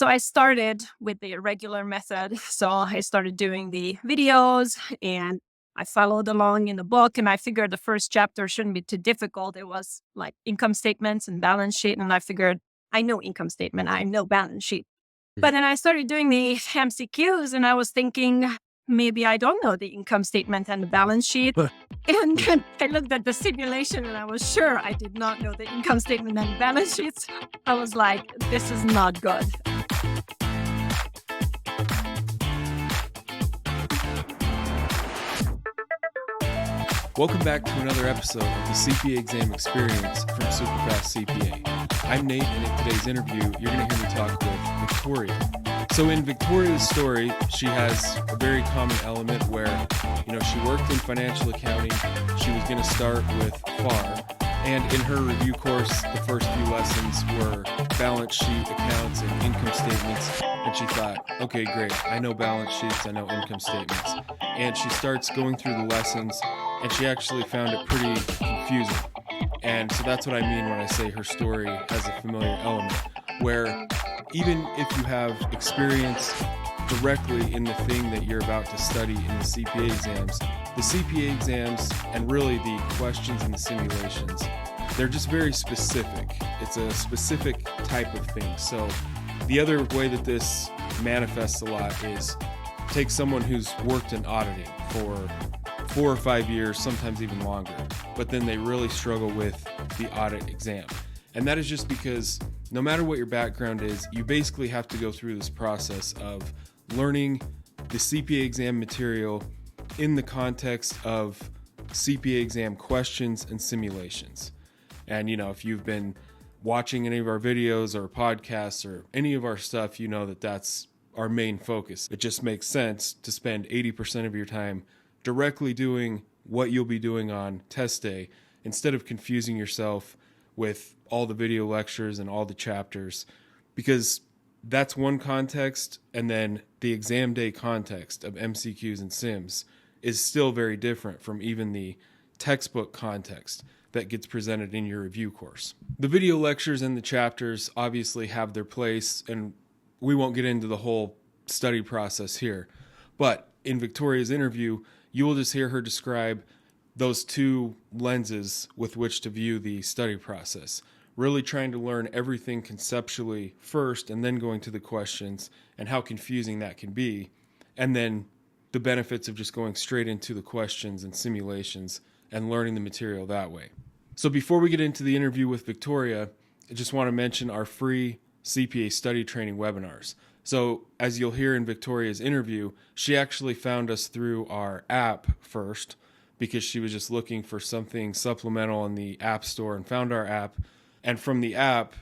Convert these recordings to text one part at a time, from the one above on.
So I started with the regular method. So I started doing the videos and I followed along in the book, and I figured the first chapter shouldn't be too difficult. It was like income statements and balance sheet. And I figured I know income statement, I know balance sheet. But then I started doing the MCQs and I was thinking, maybe I don't know the income statement and the balance sheet. And then I looked at the simulation and I was sure I did not know the income statement and balance sheets. I was like, this is not good. Welcome back to another episode of the CPA Exam Experience from Superfast CPA. I'm Nate, and in today's interview, you're going to hear me talk with Victoria. So in Victoria's story, she has a very common element where, she worked in financial accounting. She was going to start with FAR. And in her review course, the first few lessons were balance sheet accounts and income statements. And she thought, okay, great. I know balance sheets. I know income statements. And she starts going through the lessons, and she actually found it pretty confusing. And so that's what I mean when I say her story has a familiar element, where even if you have experience directly in the thing that you're about to study in the CPA exams and really the questions and the simulations, they're just very specific. It's a specific type of thing. So the other way that this manifests a lot is take someone who's worked in auditing for 4 or 5 years, sometimes even longer, but then they really struggle with the audit exam. And that is just because no matter what your background is, you basically have to go through this process of learning the CPA exam material in the context of CPA exam questions and simulations. And, if you've been watching any of our videos or podcasts or any of our stuff, you know that that's our main focus. It just makes sense to spend 80% of your time directly doing what you'll be doing on test day instead of confusing yourself with all the video lectures and all the chapters, because that's one context, and then the exam day context of MCQs and sims is still very different from even the textbook context that gets presented in your review course. The video lectures and the chapters obviously have their place, and we won't get into the whole study process here. But in Victoria's interview, you will just hear her describe those two lenses with which to view the study process. Really trying to learn everything conceptually first and then going to the questions and how confusing that can be. And then the benefits of just going straight into the questions and simulations and learning the material that way. So before we get into the interview with Victoria, I just want to mention our free CPA study training webinars. So as you'll hear in Victoria's interview, she actually found us through our app first because she was just looking for something supplemental in the App Store and found our app. And from the app,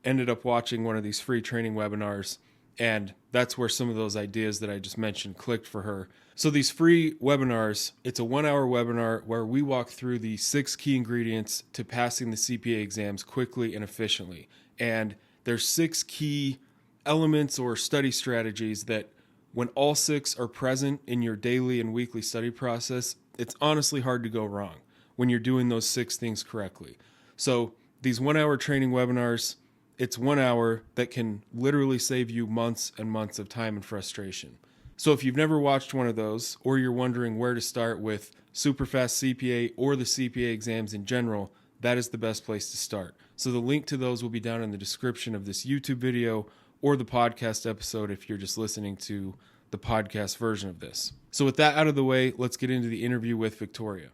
ended up watching one of these free training webinars. And that's where some of those ideas that I just mentioned clicked for her. So these free webinars, it's a 1-hour webinar where we walk through the 6 key ingredients to passing the CPA exams quickly and efficiently. And there's 6 key elements or study strategies that when all 6 are present in your daily and weekly study process, it's honestly hard to go wrong when you're doing those 6 things correctly. So these 1-hour training webinars, it's 1 hour that can literally save you months and months of time and frustration. So if you've never watched one of those, or you're wondering where to start with Superfast CPA or the CPA exams in general, that is the best place to start. So the link to those will be down in the description of this YouTube video or the podcast episode if you're just listening to the podcast version of this. So with that out of the way, let's get into the interview with Victoria.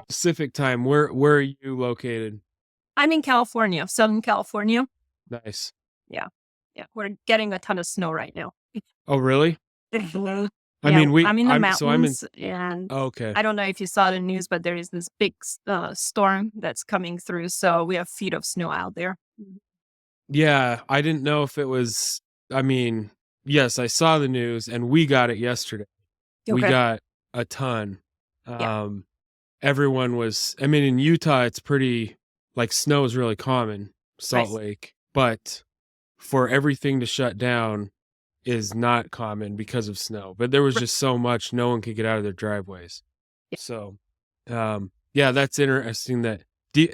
Pacific time, where are you located? I'm in California, Southern California. Nice. Yeah. We're getting a ton of snow right now. Oh, really? I'm I'm in the mountains, and okay. I don't know if you saw the news, but there is this big storm that's coming through, so we have feet of snow out there. Yeah, I didn't know if it was, yes, I saw the news, and we got it yesterday. Okay. We got a ton. Yeah. Everyone was, in Utah, it's pretty, snow is really common, Salt Lake, but for everything to shut down is not common because of snow. But there was just so much, no one could get out of their driveways. Yeah. So, that's interesting.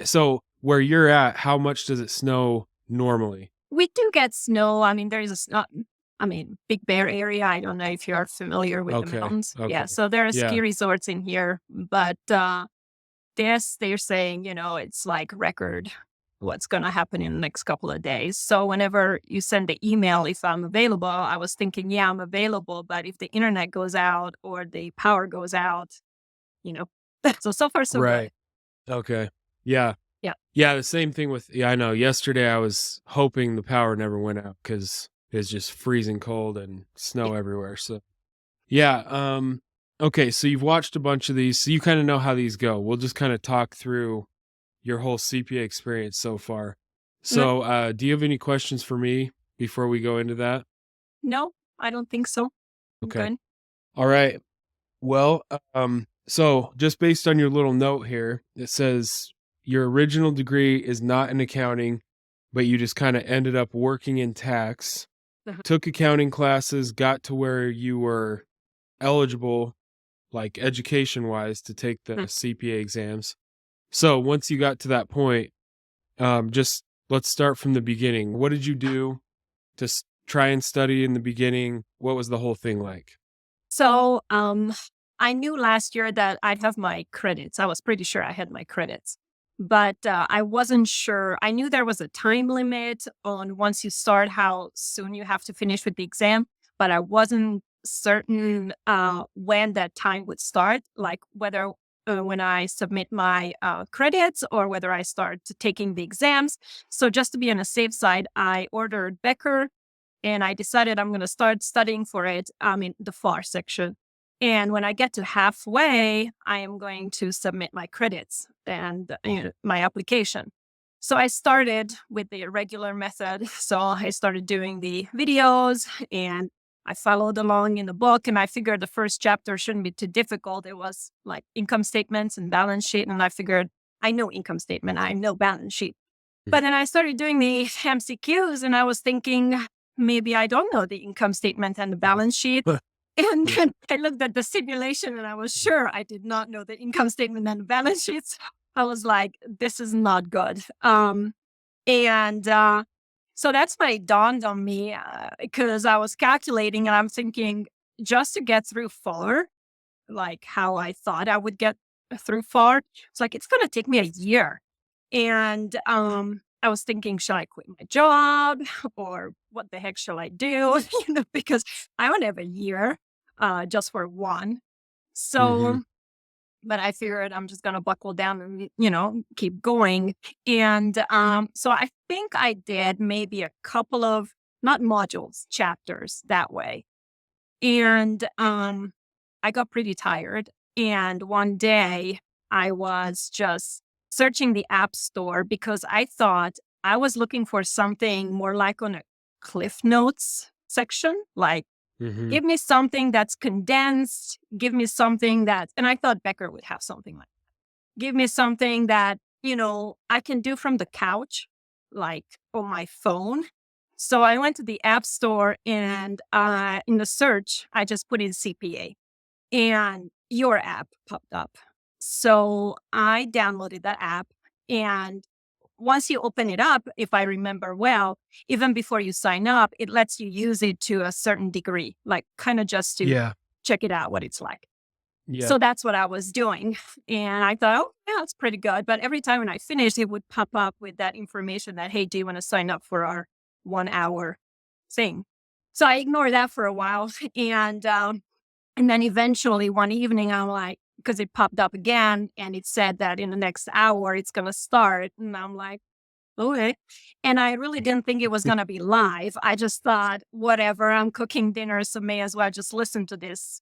So where you're at, how much does it snow normally? We do get snow. I mean, there is a snow. I mean, Big Bear area. I don't know if you are familiar with the Okay. mountains. Okay. Yeah, so there are Yeah. ski resorts in here, but they're saying, it's like record what's going to happen in the next couple of days. So whenever you send the email, if I'm available, I was thinking, yeah, I'm available. But if the internet goes out or the power goes out, you know, so far so good. Right. Okay. Yeah. Yeah. Yeah. The same thing with, yeah, I know. Yesterday I was hoping the power never went out because it's just freezing cold and snow everywhere. So, yeah. Okay. So you've watched a bunch of these. So you kind of know how these go. We'll just kind of talk through your whole CPA experience so far. So, do you have any questions for me before we go into that? No, I don't think so. I'm Okay. good. All right. Well, so just based on your little note here, it says your original degree is not in accounting, but you just kind of ended up working in tax, Uh-huh. took accounting classes, got to where you were eligible, like education wise, to take the CPA exams. So once you got to that point, just let's start from the beginning. What did you do to try and study in the beginning? What was the whole thing like? So I knew last year that I'd have my credits. I was pretty sure I had my credits, but I wasn't sure. I knew there was a time limit on once you start how soon you have to finish with the exam, but I wasn't certain when that time would start, like whether when I submit my credits or whether I start taking the exams. So just to be on a safe side, I ordered Becker and I decided I'm going to start studying for it in the FAR section. And when I get to halfway, I am going to submit my credits and my application. So I started with the regular method. So I started doing the videos and I followed along in the book, and I figured the first chapter shouldn't be too difficult. It was like income statements and balance sheet. And I figured I know income statement, I know balance sheet. But then I started doing the MCQs and I was thinking, maybe I don't know the income statement and the balance sheet. And then I looked at the simulation and I was sure I did not know the income statement and the balance sheets. I was like, this is not good. So that's when it dawned on me because I was calculating and I'm thinking just to get through FAR, like how I thought I would get through FAR, it's like, it's going to take me a year. And I was thinking, should I quit my job or what the heck shall I do? Because I only have a year just for one. So, but I figured I'm just going to buckle down and, keep going. And so I think I did maybe a couple of, not modules, chapters that way. And I got pretty tired. And one day I was just searching the App Store because I thought I was looking for something more like on a Cliff Notes section, like give me something that's condensed, give me something that, and I thought Becker would have something like that. Give me something that, I can do from the couch, like on my phone. So I went to the App Store and in the search, I just put in CPA and your app popped up. So I downloaded that app. And once you open it up, if I remember well, even before you sign up, it lets you use it to a certain degree, like kind of just to check it out, what it's like. Yeah. So that's what I was doing. And I thought, oh, yeah, it's pretty good. But every time when I finished, it would pop up with that information that, hey, do you want to sign up for our 1 hour thing? So I ignored that for a while. And then eventually one evening, I'm like, because it popped up again and it said that in the next hour it's going to start. And I'm like, okay. And I really didn't think it was going to be live. I just thought, whatever, I'm cooking dinner, so may as well just listen to this,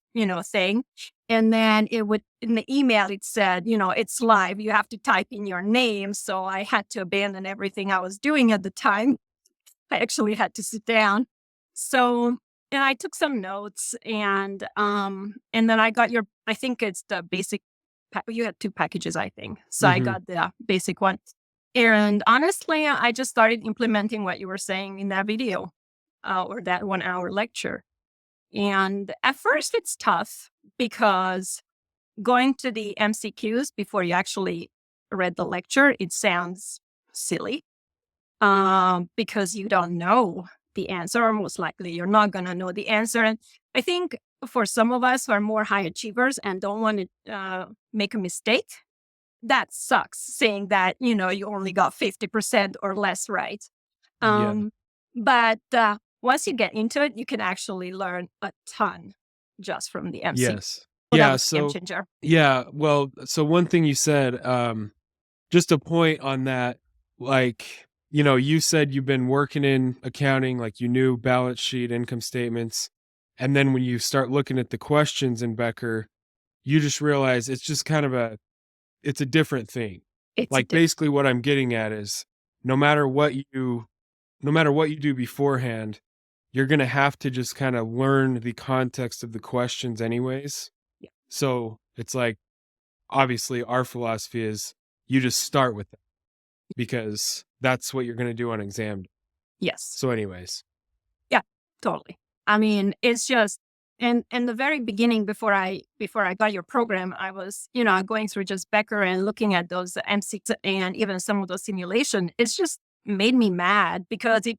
thing. And then it would, in the email, it said, it's live. You have to type in your name. So I had to abandon everything I was doing at the time. I actually had to sit down. So, and I took some notes and then I got I think it's the basic, you had 2 packages, I think. So I got the basic one. And honestly, I just started implementing what you were saying in that video or that 1 hour lecture. And at first it's tough because going to the MCQs before you actually read the lecture, it sounds silly. because you don't know the answer, or most likely you're not going to know the answer. And I think for some of us who are more high achievers and don't want to make a mistake, that sucks, saying that, you only got 50% or less right. Yeah. But once you get into it, you can actually learn a ton just from the MC. Yes. So that Yeah. was the game So, changer. yeah. Well, so one thing you said, just a point on that, like, you said you've been working in accounting, like you knew balance sheet, income statements. And then when you start looking at the questions in Becker, you just realize it's just kind of it's a different thing. It's a Like basically what I'm getting at is no matter what you no matter what you do beforehand, you're going to have to just kind of learn the context of the questions anyways. Yeah. So it's like, obviously our philosophy is you just start with it because that's what you're going to do on exam day. Yes. So anyways, Yeah, totally. I mean, it's just in the very beginning before I got your program, I was, going through just Becker and looking at those MCs and even some of those simulation. It's just made me mad because it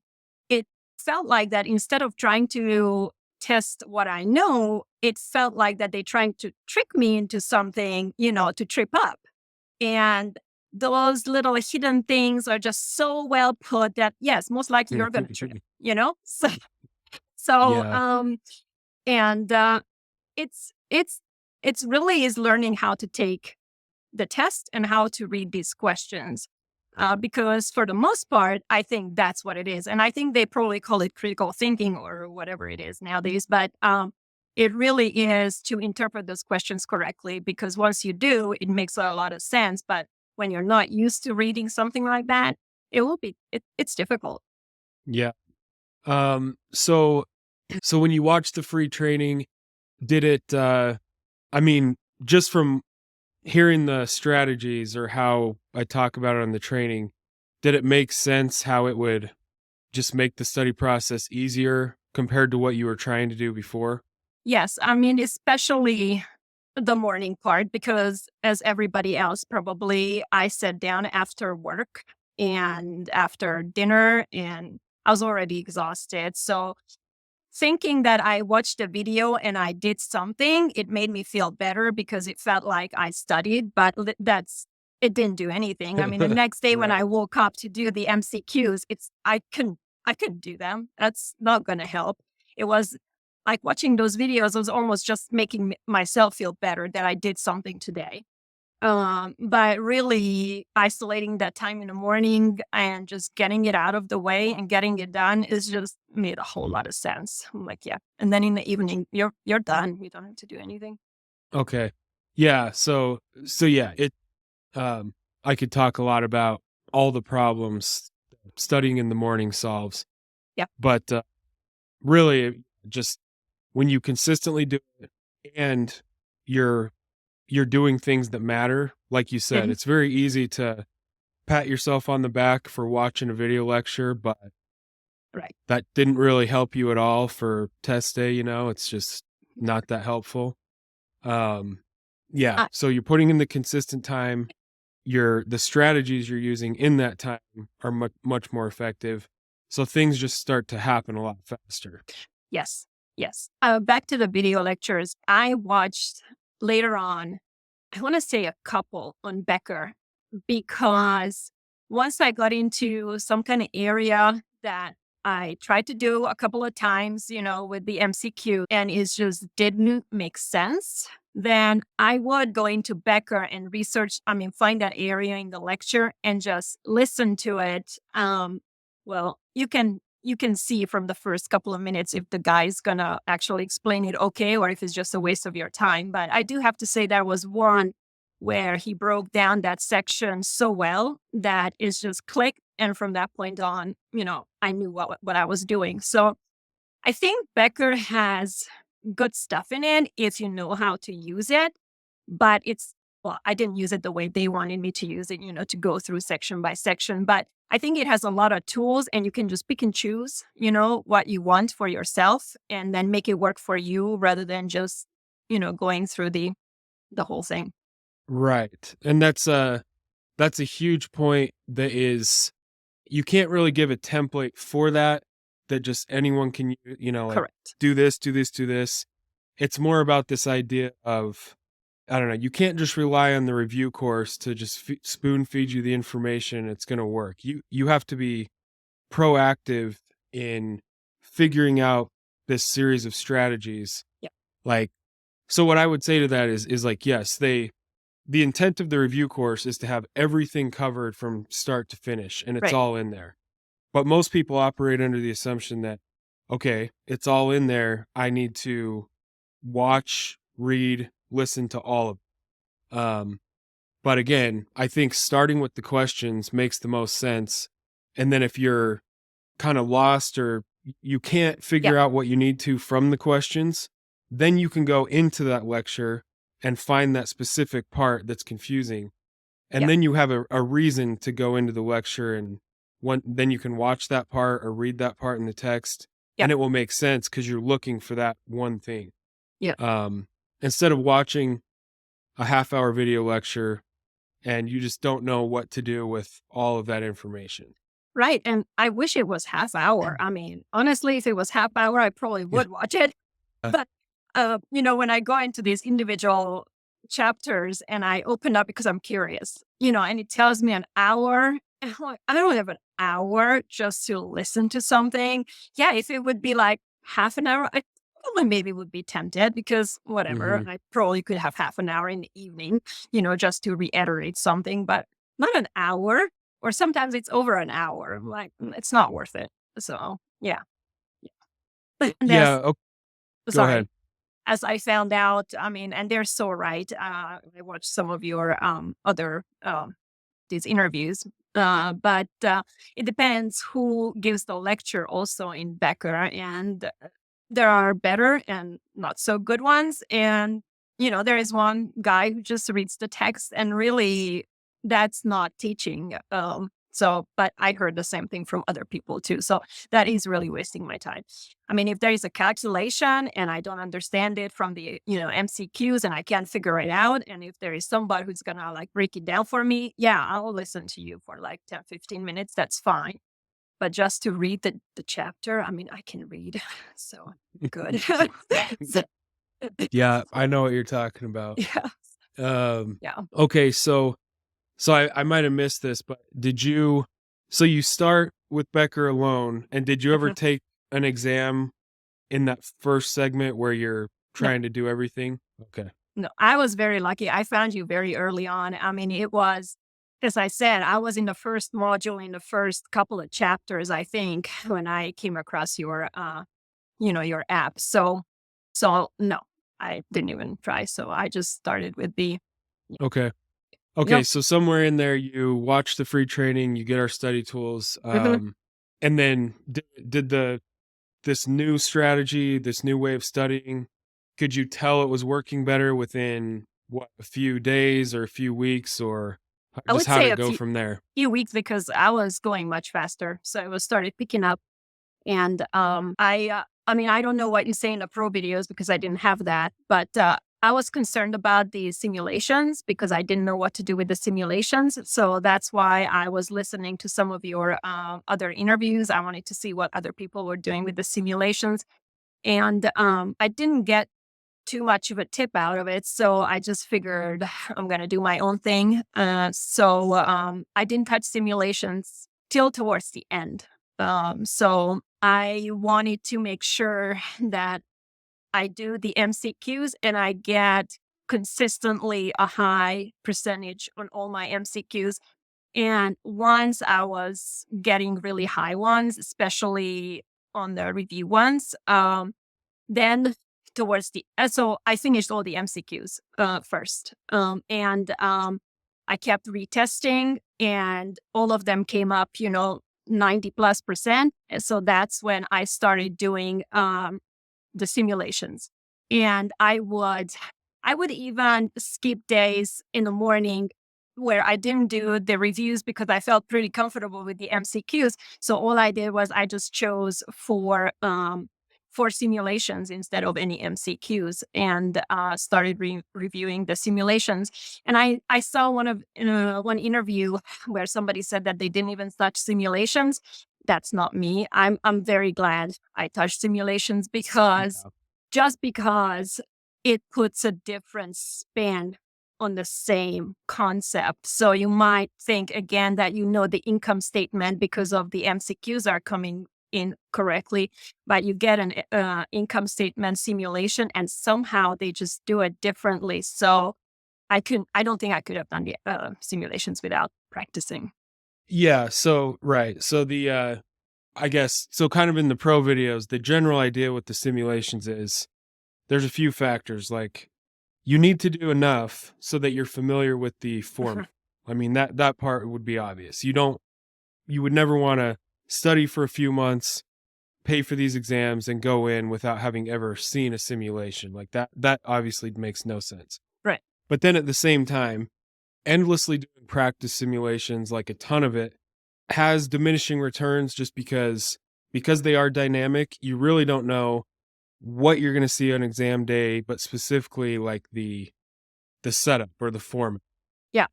felt like that instead of trying to test what I know, it felt like that they trying to trick me into something, to trip up. And those little hidden things are just so well put that yes, most likely you're going to trip, So, so yeah, um, and it's really is learning how to take the test and how to read these questions. Because for the most part, I think that's what it is. And I think they probably call it critical thinking or whatever it is nowadays. But it really is to interpret those questions correctly, because once you do, it makes a lot of sense. But when you're not used to reading something like that, it's difficult. yeah. So when you watched the free training, did it, I mean, just from hearing the strategies or how I talk about it on the training, did it make sense how it would just make the study process easier compared to what you were trying to do before? Yes, I mean, especially the morning part, because as everybody else, probably I sat down after work and after dinner and I was already exhausted. So thinking that I watched a video and I did something, it made me feel better because it felt like I studied, but it didn't do anything. I mean, the next day when Right. I woke up to do the MCQs, I couldn't do them. That's not going to help. It was like watching those videos was almost just making myself feel better that I did something today. But really isolating that time in the morning and just getting it out of the way and getting it done is just made a whole lot of sense. I'm like, yeah. And then in the evening, you're done. You don't have to do anything. Okay. Yeah. So yeah, I could talk a lot about all the problems studying in the morning solves, Yeah. but really just when you consistently do it and you're doing things that matter, like you said, Mhm. it's very easy to pat yourself on the back for watching a video lecture, but Right. that didn't really help you at all for test day, it's just not that helpful. Um, yeah, Uh, so you're putting in the consistent time, the strategies you're using in that time are much more effective. So things just start to happen a lot faster. yes. Yes. Back to the video lectures. I watched later on, I want to say a couple on Becker, because once I got into some kind of area that I tried to do a couple of times, with the MCQ, and it just didn't make sense, then I would go into Becker and find that area in the lecture and just listen to it. Well, you can see from the first couple of minutes if the guy's gonna actually explain it okay, or if it's just a waste of your time. But I do have to say there was one where he broke down that section so well that it's just click. And from that point on, I knew what I was doing. So I think Becker has good stuff in it if you know how to use it. But well, I didn't use it the way they wanted me to use it, to go through section by section. But I think it has a lot of tools and you can just pick and choose, what you want for yourself and then make it work for you rather than just, going through the whole thing. Right. And that's a huge point that is you can't really give a template for that just anyone can, like Correct. do this, do this, do this. It's more about this idea of, I don't know, you can't just rely on the review course to just spoon feed you the information. It's going to work. You have to be proactive in figuring out this series of strategies. Yeah. Like, so what I would say to that is like, yes, the intent of the review course is to have everything covered from start to finish, and it's Right. all in there. But most people operate under the assumption that, okay, it's all in there. I need to watch, read, listen to all of it. But again, I think starting with the questions makes the most sense. And then if you're kind of lost or you can't Yeah. figure out what you need to from the questions, then you can go into that lecture and find that specific part that's confusing. And Yeah. then you have a reason to go into the lecture, and then you can watch that part or read that part in the text, Yeah. and it will make sense because you're looking for that one thing. Yeah. Instead of watching a half-hour video lecture and you just don't know what to do with all of that information. Right. And I wish it was half hour. I mean, honestly, if it was half hour, I probably Yeah. would watch it. But, when I go into these individual chapters and I open up because I'm curious, and it tells me an hour, and I'm like, I don't have an hour just to listen to something. Yeah, if it would be like half an hour, I probably maybe would be tempted because whatever, Mhm. I probably could have half an hour in the evening, just to reiterate something, but not an hour. Or sometimes it's over an hour. I'm like, it's not worth it. So yeah. And Yeah, go sorry, ahead. as I found out, I mean, and they're so right. I watched some of your other these interviews, but it depends who gives the lecture also in Becker, and there are better and not so good ones. And there is one guy who just reads the text, and really, that's not teaching. But I heard the same thing from other people too. So that is really wasting my time. I mean, if there is a calculation and I don't understand it from the, MCQs and I can't figure it out, and if there is somebody who's going to like break it down for me, yeah, I'll listen to you for like 10, 15 minutes. That's fine. But just to read the chapter, I mean, I can read. So good. So, Yeah, I know what you're talking about. yeah. Um, Yeah. okay, so I might have missed this, but so you start with Becker alone, and did you ever Mhm. take an exam in that first segment where you're No, trying to do everything? Okay. no, I was very lucky. I found you very early on. I mean, it was, as I said, I was in the first module in the first couple of chapters, I think, when I came across your app. So no, I didn't even try. So I just started with the, Okay. Okay, yep. so somewhere in there you watch the free training, you get our study tools, Mhm. and then did this new strategy, this new way of studying, could you tell it was working better within what, a few days or a few weeks, or I just would how'd say it a go from there? few weeks because I was going much faster. So it was started picking up. And I mean, I don't know what you say in the pro videos because I didn't have that, but I was concerned about the simulations because I didn't know what to do with the simulations. So that's why I was listening to some of your other interviews. I wanted to see what other people were doing with the simulations. And I didn't get too much of a tip out of it. So I just figured I'm going to do my own thing. So I didn't touch simulations till towards the end. So I wanted to make sure that I do the MCQs and I get consistently a high percentage on all my MCQs. And once I was getting really high ones, especially on the review ones, then towards the so I finished all the MCQs first, and I kept retesting, and all of them came up, 90+%. And so that's when I started doing the simulations, and I would even skip days in the morning where I didn't do the reviews because I felt pretty comfortable with the MCQs. So all I did was I just chose for simulations instead of any MCQs, and started reviewing the simulations. And I saw one interview where somebody said that they didn't even touch simulations. That's not me. I'm very glad I touched simulations because it puts a different spin on the same concept. So you might think again that the income statement because of the MCQs are coming in correctly, but you get an income statement simulation and somehow they just do it differently. So I don't think I could have done the simulations without practicing. Yeah. So, right. So I guess, so kind of in the pro videos, the general idea with the simulations is there's a few factors, like you need to do enough so that you're familiar with the format. I mean, that part would be obvious. You would never want to study for a few months, pay for these exams, and go in without having ever seen a simulation. Like that obviously makes no sense. Right. But then at the same time, endlessly doing practice simulations, like a ton of it, has diminishing returns just because they are dynamic. You really don't know what you're going to see on exam day, but specifically like the setup or the format. Yeah.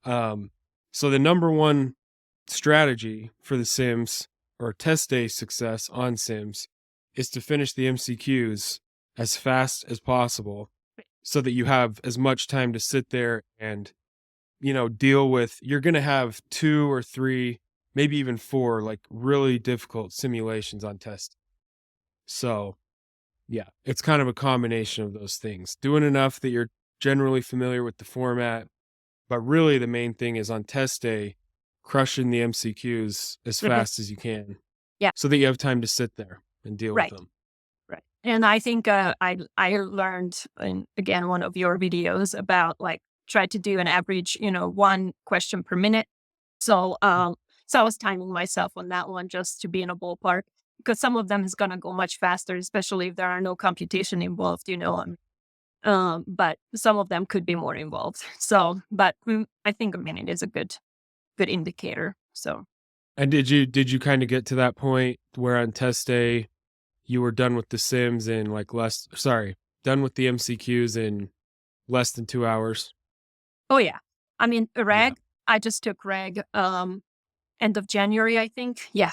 So the number one strategy for the sims or test day success on sims is to finish the MCQs as fast as possible so that you have as much time to sit there and, deal with, you're going to have 2 or 3, maybe even 4, like really difficult simulations on test. So yeah, it's kind of a combination of those things. Doing enough that you're generally familiar with the format, but really the main thing is on test day, crushing the MCQs as fast as you can. Yeah. So that you have time to sit there and deal with them. Right. And I think I learned in, again, one of your videos about like try to do an average, 1 question per minute. So I was timing myself on that one just to be in a ballpark, because some of them is going to go much faster, especially if there are no computation involved, but some of them could be more involved. So, but I think a minute is a good indicator. So. And did you kind of get to that point where on test day you were done with the sims in done with the MCQs in less than 2 hours? Oh yeah. I mean, reg, I just took reg end of January, I think. Yeah.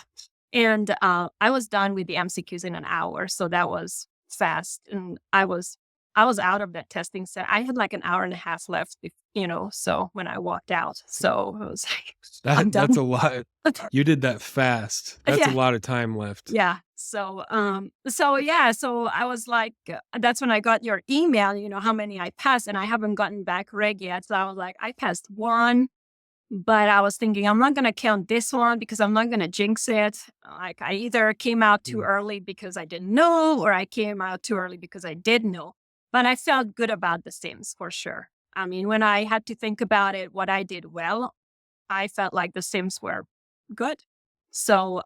And I was done with the MCQs in an hour. So that was fast. And I was out of that testing set. I had like an hour and a half left, so when I walked out. So it was like, I'm done. That's a lot. You did that fast. That's a lot of time left. Yeah. So, so I was like, that's when I got your email, how many I passed, and I haven't gotten back reg yet. So I was like, I passed 1. But I was thinking, I'm not going to count this one because I'm not going to jinx it. Like I either came out too early because I didn't know, or I came out too early because I did know. But I felt good about the sims for sure. I mean, when I had to think about it, what I did well, I felt like the sims were good. So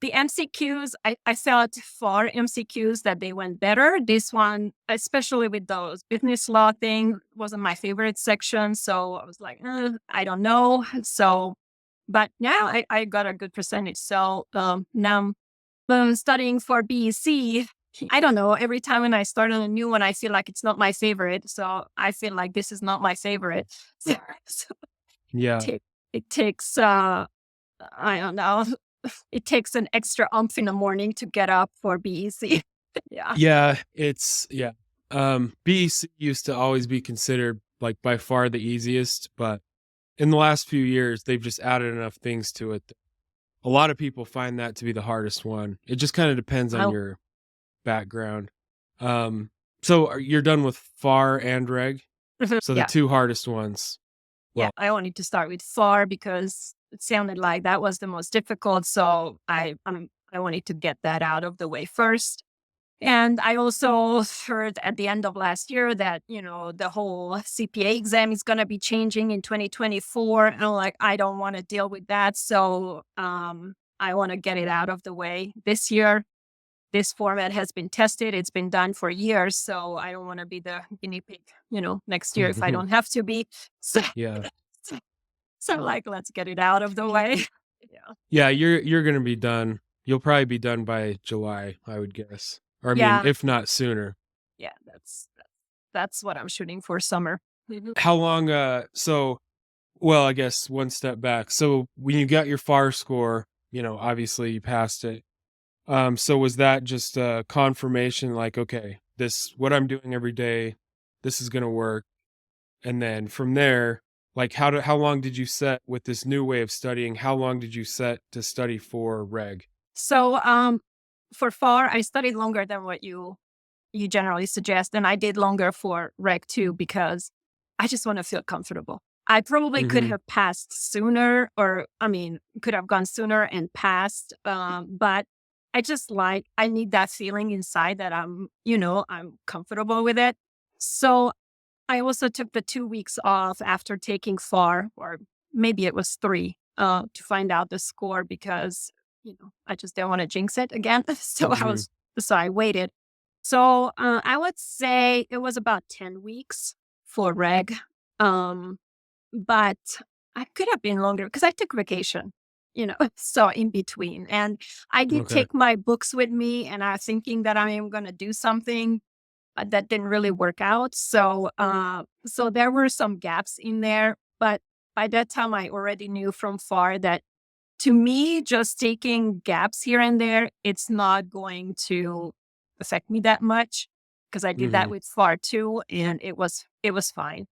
the MCQs, I felt for MCQs that they went better. This one, especially with those business law thing, wasn't my favorite section. So I was like, I don't know. So, but now I got a good percentage. So now I'm studying for BEC. I don't know. Every time when I start on a new one, I feel like it's not my favorite. So I feel like this is not my favorite. So yeah, it takes, I don't know. It takes an extra oomph in the morning to get up for BEC. Yeah. BEC used to always be considered like by far the easiest, but in the last few years, they've just added enough things to it. A lot of people find that to be the hardest one. It just kind of depends on your background. So you're done with FAR and reg? So the 2 hardest ones. Well, I wanted to start with FAR because it sounded like that was the most difficult. So I wanted to get that out of the way first. And I also heard at the end of last year that, the whole CPA exam is going to be changing in 2024. And I'm like, I don't want to deal with that. So I want to get it out of the way this year. This format has been tested. It's been done for years. So I don't want to be the guinea pig, next year if I don't have to be. So, so like, let's get it out of the way. Yeah, you're going to be done. You'll probably be done by July, I would guess. Or I mean, Yeah, if not sooner. yeah, that's what I'm shooting for, summer. Mhm. How long, well, I guess one step back. So when you got your FAR score, obviously you passed it. So was that just a confirmation like, okay, this what I'm doing every day, this is gonna work? And then from there, like how long did you set with this new way of studying? How long did you set to study for reg? So, for FAR, I studied longer than what you generally suggest, and I did longer for Reg too because I just want to feel comfortable. I probably could Mhm. have passed sooner, or I mean, could have gone sooner and passed. But I need that feeling inside that I'm comfortable with it. So I also took the 2 weeks off after taking FAR, or maybe it was three, to find out the score because I just didn't want to jinx it again. Mhm. So I waited. So I would say it was about 10 weeks for reg, um, but I could have been longer because I took vacation. So in between, and I did Okay. take my books with me, and I was thinking that I am going to do something that didn't really work out. So there were some gaps in there, but by that time I already knew from far that to me, just taking gaps here and there, it's not going to affect me that much because I did that Mhm. with far too, and it was fine.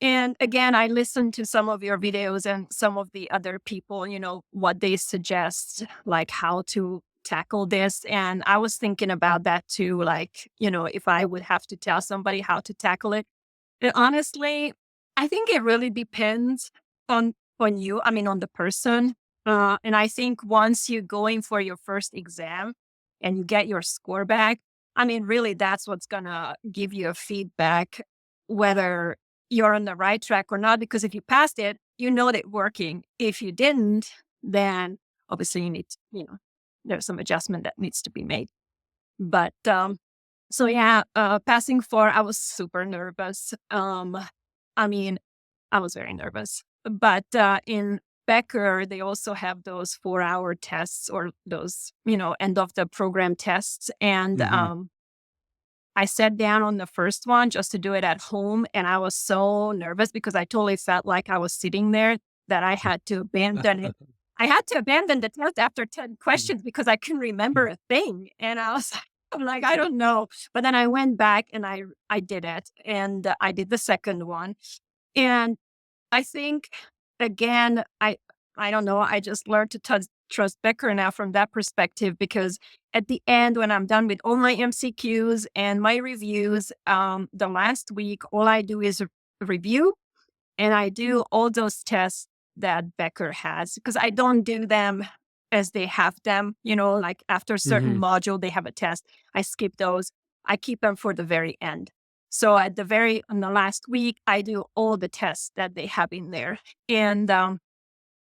And again, I listened to some of your videos and some of the other people, what they suggest, like how to tackle this. And I was thinking about that too, like, if I would have to tell somebody how to tackle it. And honestly, I think it really depends on you, I mean, on the person. And I think once you go in for your first exam and you get your score back, I mean, really, that's what's gonna give you a feedback whether you're on the right track or not. Because if you passed it, you know that working. If you didn't, then obviously there's some adjustment that needs to be made. But so yeah, passing four, I was super nervous. I mean, I was very nervous. But in Becker, they also have those 4-hour tests or those, end of the program tests. And Mhm. I sat down on the first one just to do it at home. And I was so nervous because I totally felt like I was sitting there that I had to abandon it. I had to abandon the test after 10 questions because I couldn't remember a thing. And I'm like, I don't know. But then I went back and I did it. And I did the second one. And I think again, I don't know. I just learned to trust Becker now from that perspective because at the end, when I'm done with all my MCQs and my reviews, the last week, all I do is review and I do all those tests that Becker has because I don't do them as they have them. Like after a certain Mhm. module, they have a test. I skip those. I keep them for the very end. So on the last week, I do all the tests that they have in there. And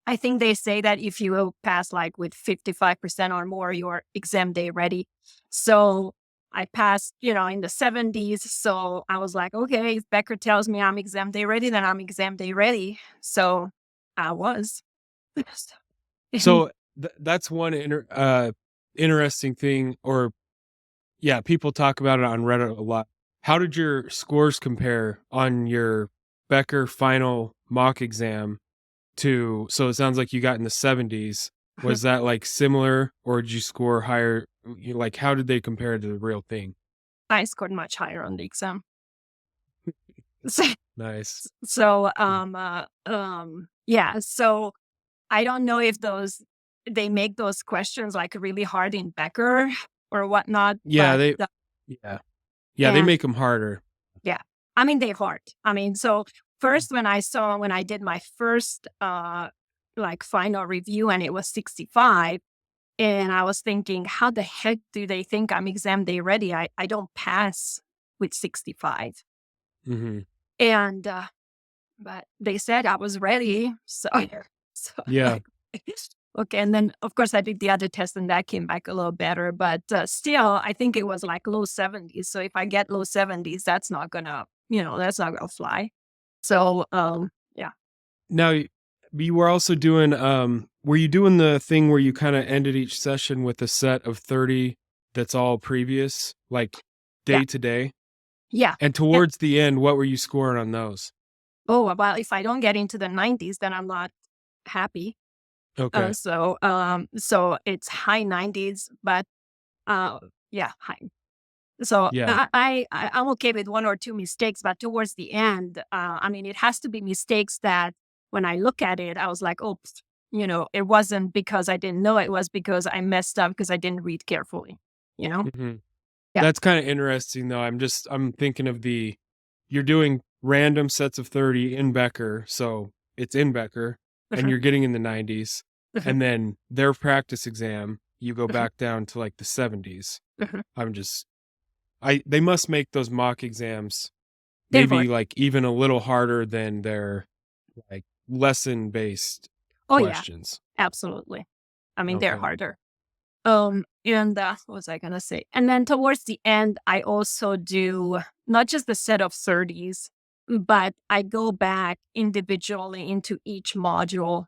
I think they say that if you will pass like with 55% or more, you're exam day ready. So I passed, in the 70s. So I was like, okay, if Becker tells me I'm exam day ready, then I'm exam day ready. So I was. So that's one interesting thing, or yeah, people talk about it on Reddit a lot. How did your scores compare on your Becker final mock exam to, so it sounds like you got in the 70s. Was that like similar or did you score higher? Like, how did they compare to the real thing? I scored much higher on the exam. So, Nice. yeah. So I don't know if they make those questions like really hard in Becker or whatnot, Yeah, but yeah. Yeah, they and make them harder. yeah, I mean they're hard. I mean, so first when I did my first like final review and it was 65, and I was thinking, how the heck do they think I'm exam day ready? I don't pass with 65, Mhm. and but they said I was ready. So, so Yeah. like, okay. And then, of course, I did the other test and that came back a little better. But still, I think it was like low 70s. So if I get low 70s, that's not gonna fly. So, yeah. Now, you were also doing, were you doing the thing where you kinda ended each session with a set of 30 that's all previous, like Yeah. day to day? Yeah. And And, towards the end, what were you scoring on those? oh, well, if I don't get into the 90s, then I'm not happy. Okay. So it's high 90s, but uh, yeah, high. So Yeah. I'm okay with one or two mistakes, but towards the end, I mean, it has to be mistakes that when I look at it, I was like, oops, it wasn't because I didn't know, it was because I messed up because I didn't read carefully, you know? Mhm. Yeah. That's kinda interesting, though. I'm thinking of you're doing random sets of 30 in Becker, so it's in Becker, and Mhm, you're getting in the 90s, mhm, and then their practice exam, you go mhm, back down to, like, the 70s. mhm. I'm just I they must make those mock exams They're hard. maybe, like, even a little harder than their, like, lesson-based Oh, yeah, questions. absolutely. I mean, they're Okay. harder. And what was I gonna say? And then towards the end, I also do not just the set of 30s, but I go back individually into each module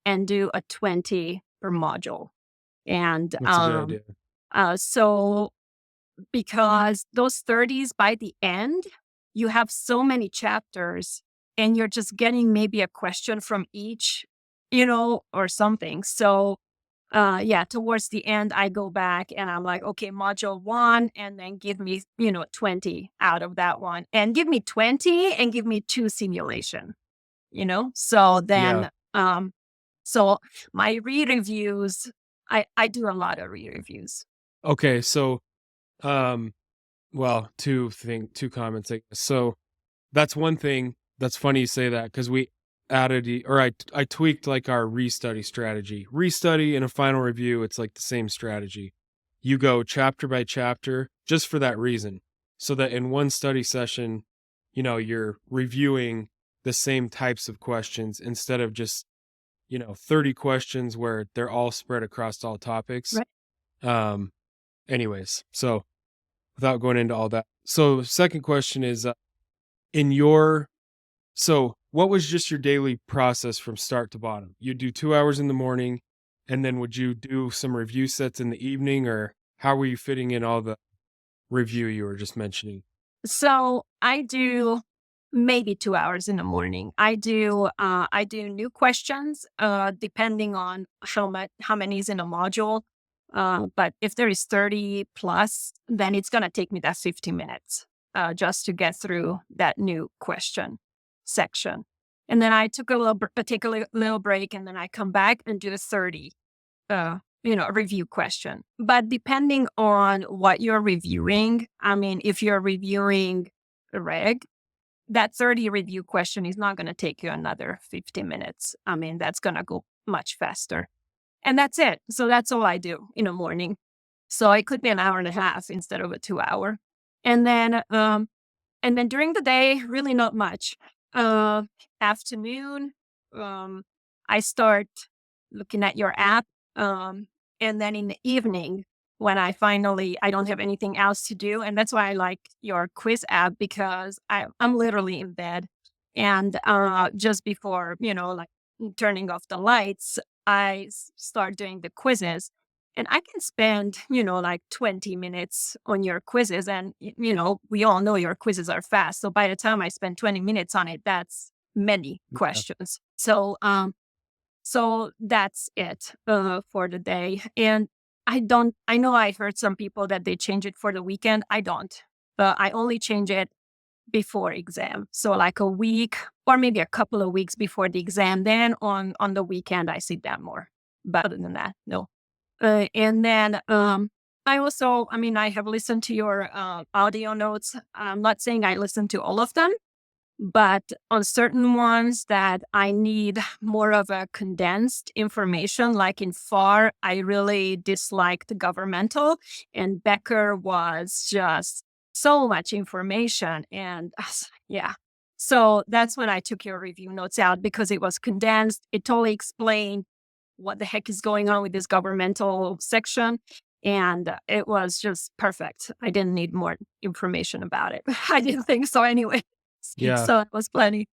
and do a 20 per module. And That's a good idea. so because those 30s by the end, you have so many chapters and you're just getting maybe a question from each, or something. So yeah, towards the end, I go back and I'm like, okay, module one, and then give me, 20 out of that one, and give me 20 and give me two simulation, So Yeah. then, so my re-reviews, I do a lot of re-reviews. Okay, so, um, well, 2 comments, I guess. So, that's one thing that's funny you say that because we added or I tweaked, like, our restudy strategy. Restudy and a final review, it's, like, the same strategy. You go chapter by chapter just for that reason, so that in one study session, you're reviewing the same types of questions instead of just, 30 questions where they're all spread across all topics. Right. Um, anyways, so without going into all that. So, second question is, in your so what was just your daily process from start to bottom? You do 2 hours in the morning, and then would you do some review sets in the evening, or how were you fitting in all the review you were just mentioning? So I do maybe 2 hours in the morning. I do new questions, depending on how many is in a module. But if there is 30 plus, then it's gonna take me that 50 minutes just to get through that new question section. And then I took take a little break, and then I come back and do a 30 review question. But depending on what you're reviewing, I mean, if you're reviewing a reg, that 30 review question is not going to take you another 50 minutes. I mean, that's going to go much faster. And that's it. So that's all I do in the morning. So it could be an hour and a half instead of a 2 hour. And then during the day, really not much. Uh, Afternoon, I start looking at your app. Um, and then in the evening, when I don't have anything else to do. And that's why I like your quiz app because I'm literally in bed. And just before, like turning off the lights, I start doing the quizzes. And I can spend, like 20 minutes on your quizzes. And, we all know your quizzes are fast. So by the time I spend 20 minutes on it, that's many Yeah. questions. So that's it for the day. And I know I heard some people that they change it for the weekend. I don't. I only change it before exam. So like a week or maybe a couple of weeks before the exam. Then on the weekend, I sit down more. But other than that, no. And then I mean, I have listened to your audio notes. I'm not saying I listen to all of them, but on certain ones that I need more of a condensed information, like in FAR, I really disliked governmental, and Becker was just so much information. And yeah. So that's when I took your review notes out because it was condensed. It totally explained what the heck is going on with this governmental section. And it was just perfect. I didn't need more information about it. I didn't think so anyway. Yeah. So it was plenty.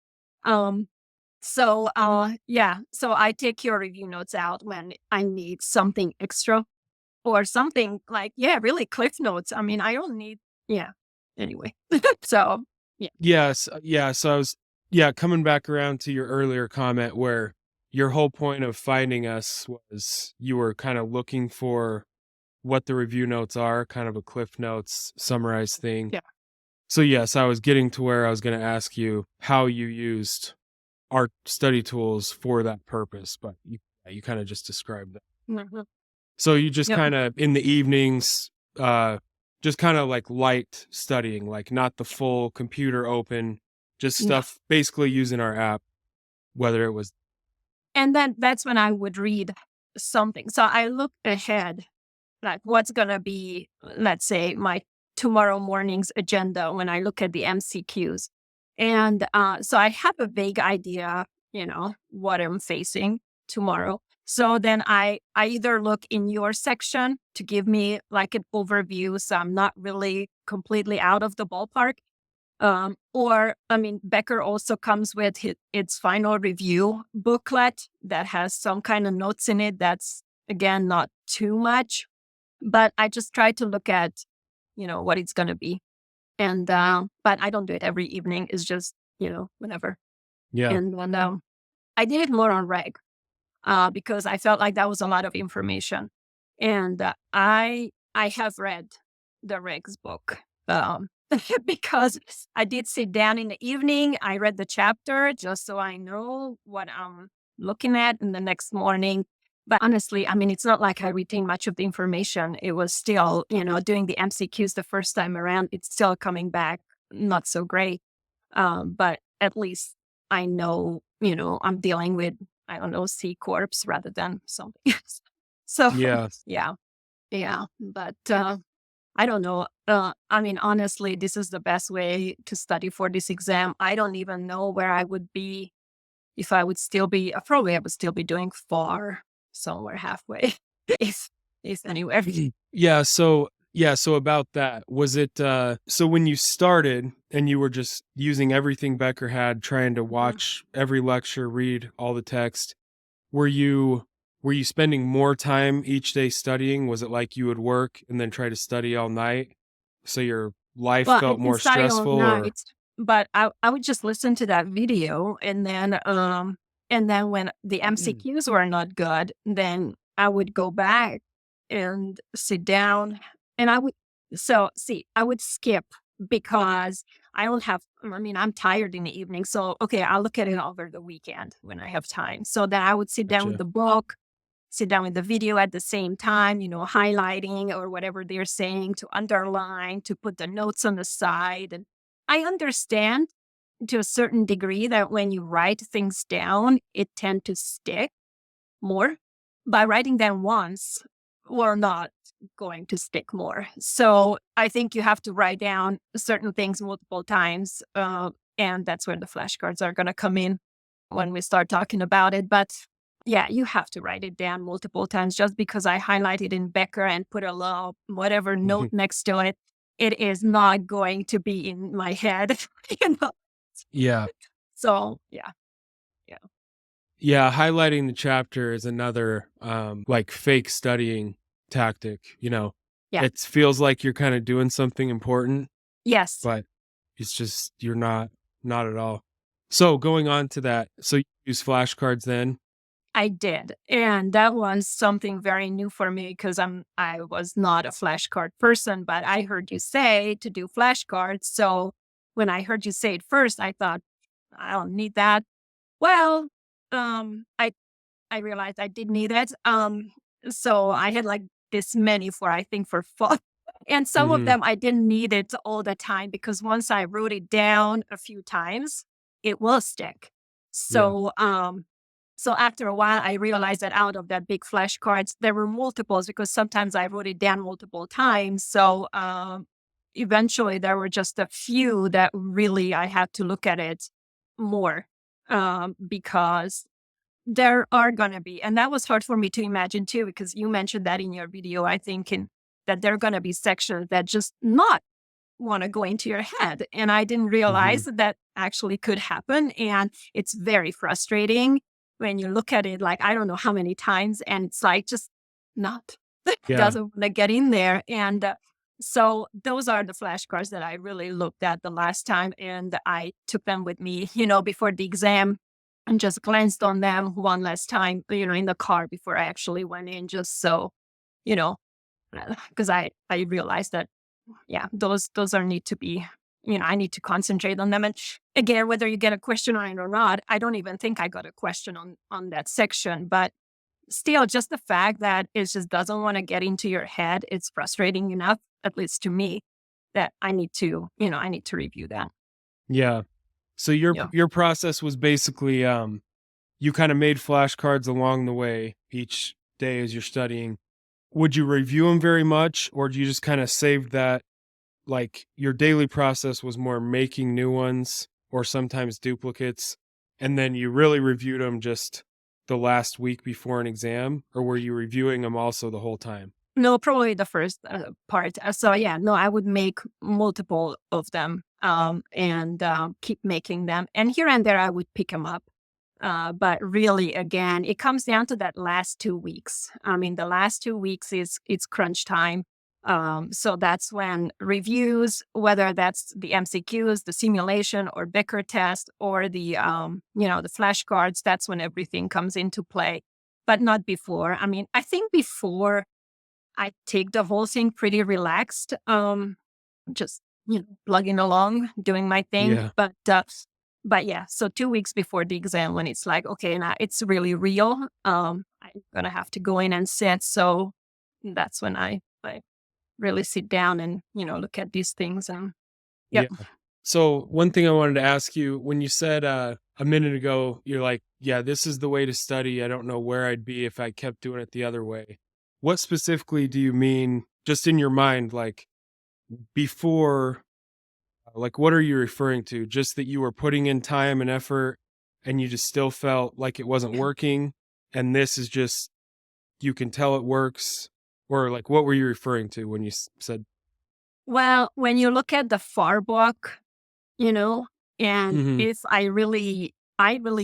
Um, so yeah, so I take your review notes out when I need something extra. or something like, yeah, really cliff notes. I mean, I don't need, yeah. Anyway, so yeah. Yes, yeah, so I was yeah, coming back around to your earlier comment where your whole point of finding us was you were kind of looking for what the review notes are, kind of a Cliff Notes summarized thing. Yeah. So, yes, I was getting to where I was gonna ask you how you used our study tools for that purpose, but you kinda just described that. Mhm. So you just Yep. kinda in the evenings, just kinda like light studying, like not the full computer open, just No. stuff basically using our app, whether it was And then that's when I would read something. So I look ahead, like what's going to be, let's say, my tomorrow morning's agenda when I look at the MCQs. And so I have a vague idea, what I'm facing tomorrow. So then I either look in your section to give me like an overview, so I'm not really completely out of the ballpark. Or, I mean, Becker also comes with its final review booklet that has some kind of notes in it. That's, again, not too much, but I just try to look at, what it's going to be. And, but I don't do it every evening. It's just, whenever. yeah. And when, I did it more on reg, because I felt like that was a lot of information. And I have read the regs book, because I did sit down in the evening. I read the chapter just so I know what I'm looking at in the next morning. But honestly, I mean, it's not like I retained much of the information. It was still, doing the MCQs the first time around, it's still coming back not so great. But at least I know, I'm dealing with, I don't know, C corps rather than something else. So Yeah. yeah, yeah. But I don't know. I mean, honestly, this is the best way to study for this exam. I don't even know where I would be if I would still be. Probably, I would still be doing far somewhere halfway, if if anywhere. So about that, was it so when you started and you were just using everything Becker had, trying to Mhm. watch every lecture, read all the text, were you were you spending more time each day studying? Was it like you would work and then try to study all night so your life Well, I felt didn't more study all stressful or night, but I would just listen to that video, and then when the MCQs were not good, then I would go back and sit down, and I would skip because I don't have. I mean, I'm tired in the evening, so okay, I'll look at it over the weekend when I have time. So then I would sit down with Gotcha. the book, sit down with the video at the same time, highlighting or whatever they're saying, to underline, to put the notes on the side. And I understand to a certain degree that when you write things down, it tend to stick more. By writing them once, we're not going to stick more. So I think you have to write down certain things multiple times. And that's where the flashcards are going to come in when we start talking about it. But yeah, you have to write it down multiple times. Just because I highlighted in Becker and put a little whatever note next to it, it is not going to be in my head. you know? Yeah. So yeah, yeah, Yeah, highlighting the chapter is another like fake studying tactic. yeah. It feels like you're kind of doing something important, Yes, but it's just you're not at all. So going on to that, so you use flashcards then? I did. And that was something very new for me because I was not a flashcard person, but I heard you say to do flashcards. So when I heard you say it first, I thought, I don't need that. Well, I realized I did need it. So I had like this many for, I think, for fun. And some of Mhm. them I didn't need it all the time because once I wrote it down a few times, it will stick. Yeah. So after a while, I realized that out of that big flashcards, there were multiples because sometimes I wrote it down multiple times. So eventually, there were just a few that really I had to look at it more, because there are going to be, and that was hard for me to imagine too, because you mentioned that in your video, I think, that there are going to be sections that just not want to go into your head. And I didn't realize Mhm. that that actually could happen. And it's very frustrating when you look at it like, I don't know how many times, and it's like just not. Yeah. doesn't want to get in there. And so those are the flashcards that I really looked at the last time. And I took them with me, before the exam and just glanced on them one last time, in the car before I actually went in, just so, you know, because I realized that, yeah, those are need to be, I need to concentrate on them. And again, whether you get a question on it or not, I don't even think I got a question on that section, but still, just the fact that it just doesn't want to get into your head, it's frustrating enough, at least to me, that I need to review that. Yeah. So your Yeah. your process was basically you kind of made flashcards along the way each day as you're studying. Would you review them very much, or do you just kind of save that? Like your daily process was more making new ones or sometimes duplicates, and then you really reviewed them just the last week before an exam, or were you reviewing them also the whole time? No, probably the first part. So yeah, no, I would make multiple of them, and keep making them. And here and there, I would pick them up. But really, again, it comes down to that last 2 weeks. I mean, the last 2 weeks is it's crunch time. So that's when reviews, whether that's the MCQs, the simulation, or Becker test, or the flashcards, that's when everything comes into play. But not before. I mean, I think before I take the whole thing pretty relaxed, just plugging along, doing my thing. Yeah. But yeah, so 2 weeks before the exam, when it's like, okay, now it's really real. I'm gonna have to go in and sit. So that's when I really sit down and look at these things. And Yeah. yep. So one thing I wanted to ask you, when you said a minute ago, you're like, yeah, this is the way to study. I don't know where I'd be if I kept doing it the other way. What specifically do you mean, just in your mind, like before, like what are you referring to? Just that you were putting in time and effort and you just still felt like it wasn't working. And this is just, you can tell it works. Or like, what were you referring to when you said, Well, when you look at the far book, you know, and hmm, if I really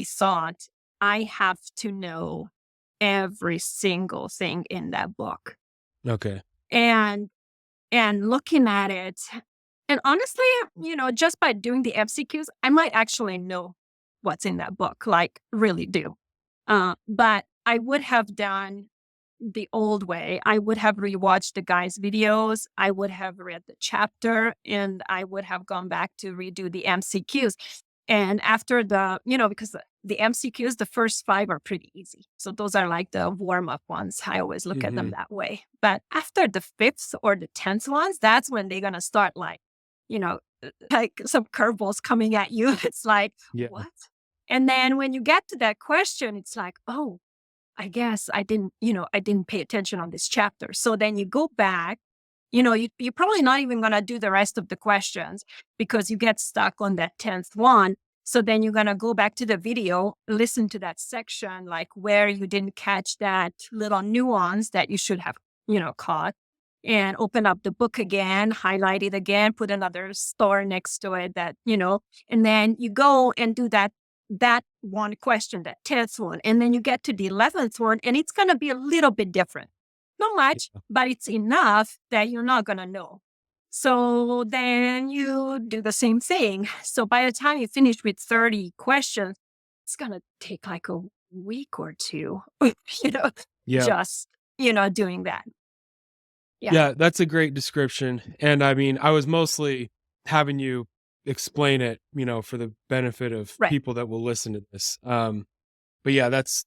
thought I have to know every single thing in that book. okay. And looking at it, and honestly, just by doing the MCQs, I might actually know what's in that book, like really do. But I would have done the old way. I would have rewatched the guy's videos. I would have read the chapter, and I would have gone back to redo the MCQs. And after because the MCQs, the first five are pretty easy. So those are like the warm up ones. I always look at them Hmm. that way. But after the fifth or the 10th ones, that's when they're going to start you know, like some curveballs coming at you. It's like, Yeah. what? And then when you get to that question, it's like, oh, I guess I didn't pay attention on this chapter. So then you go back, you're probably not even going to do the rest of the questions because you get stuck on that 10th one. So then you're going to go back to the video, listen to that section, like where you didn't catch that little nuance that you should have, caught, and open up the book again, highlight it again, put another star next to it and then you go and do that one question, that 10th one, and then you get to the 11th one, and it's going to be a little bit different. Not much, Yeah. but it's enough that you're not going to know. So then you do the same thing. So by the time you finish with 30 questions, it's going to take like a week or two, you know, Yeah. just, doing that. Yeah. Yeah, that's a great description. And I mean, I was mostly having you explain it, for the benefit of Right. people that will listen to this. But yeah, that's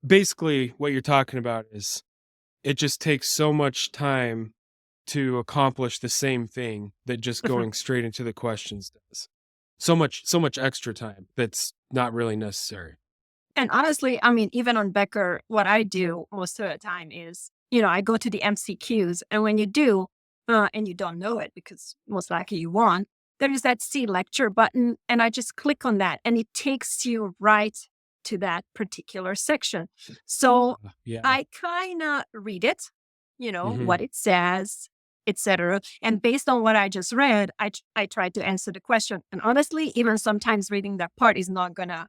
basically what you're talking about is it just takes so much time to accomplish the same thing that just Mhm. going straight into the questions does. So much extra time that's not really necessary. And honestly, I mean, even on Becker, what I do most of the time is, I go to the MCQs. And when you do, and you don't know it because most likely you won't, there is that see lecture button. And I just click on that and it takes you right to that particular section. So Yeah. I kind of read it, Hmm. what it says, etc. And based on what I just read, I try to answer the question. And honestly, even sometimes reading that part is not going to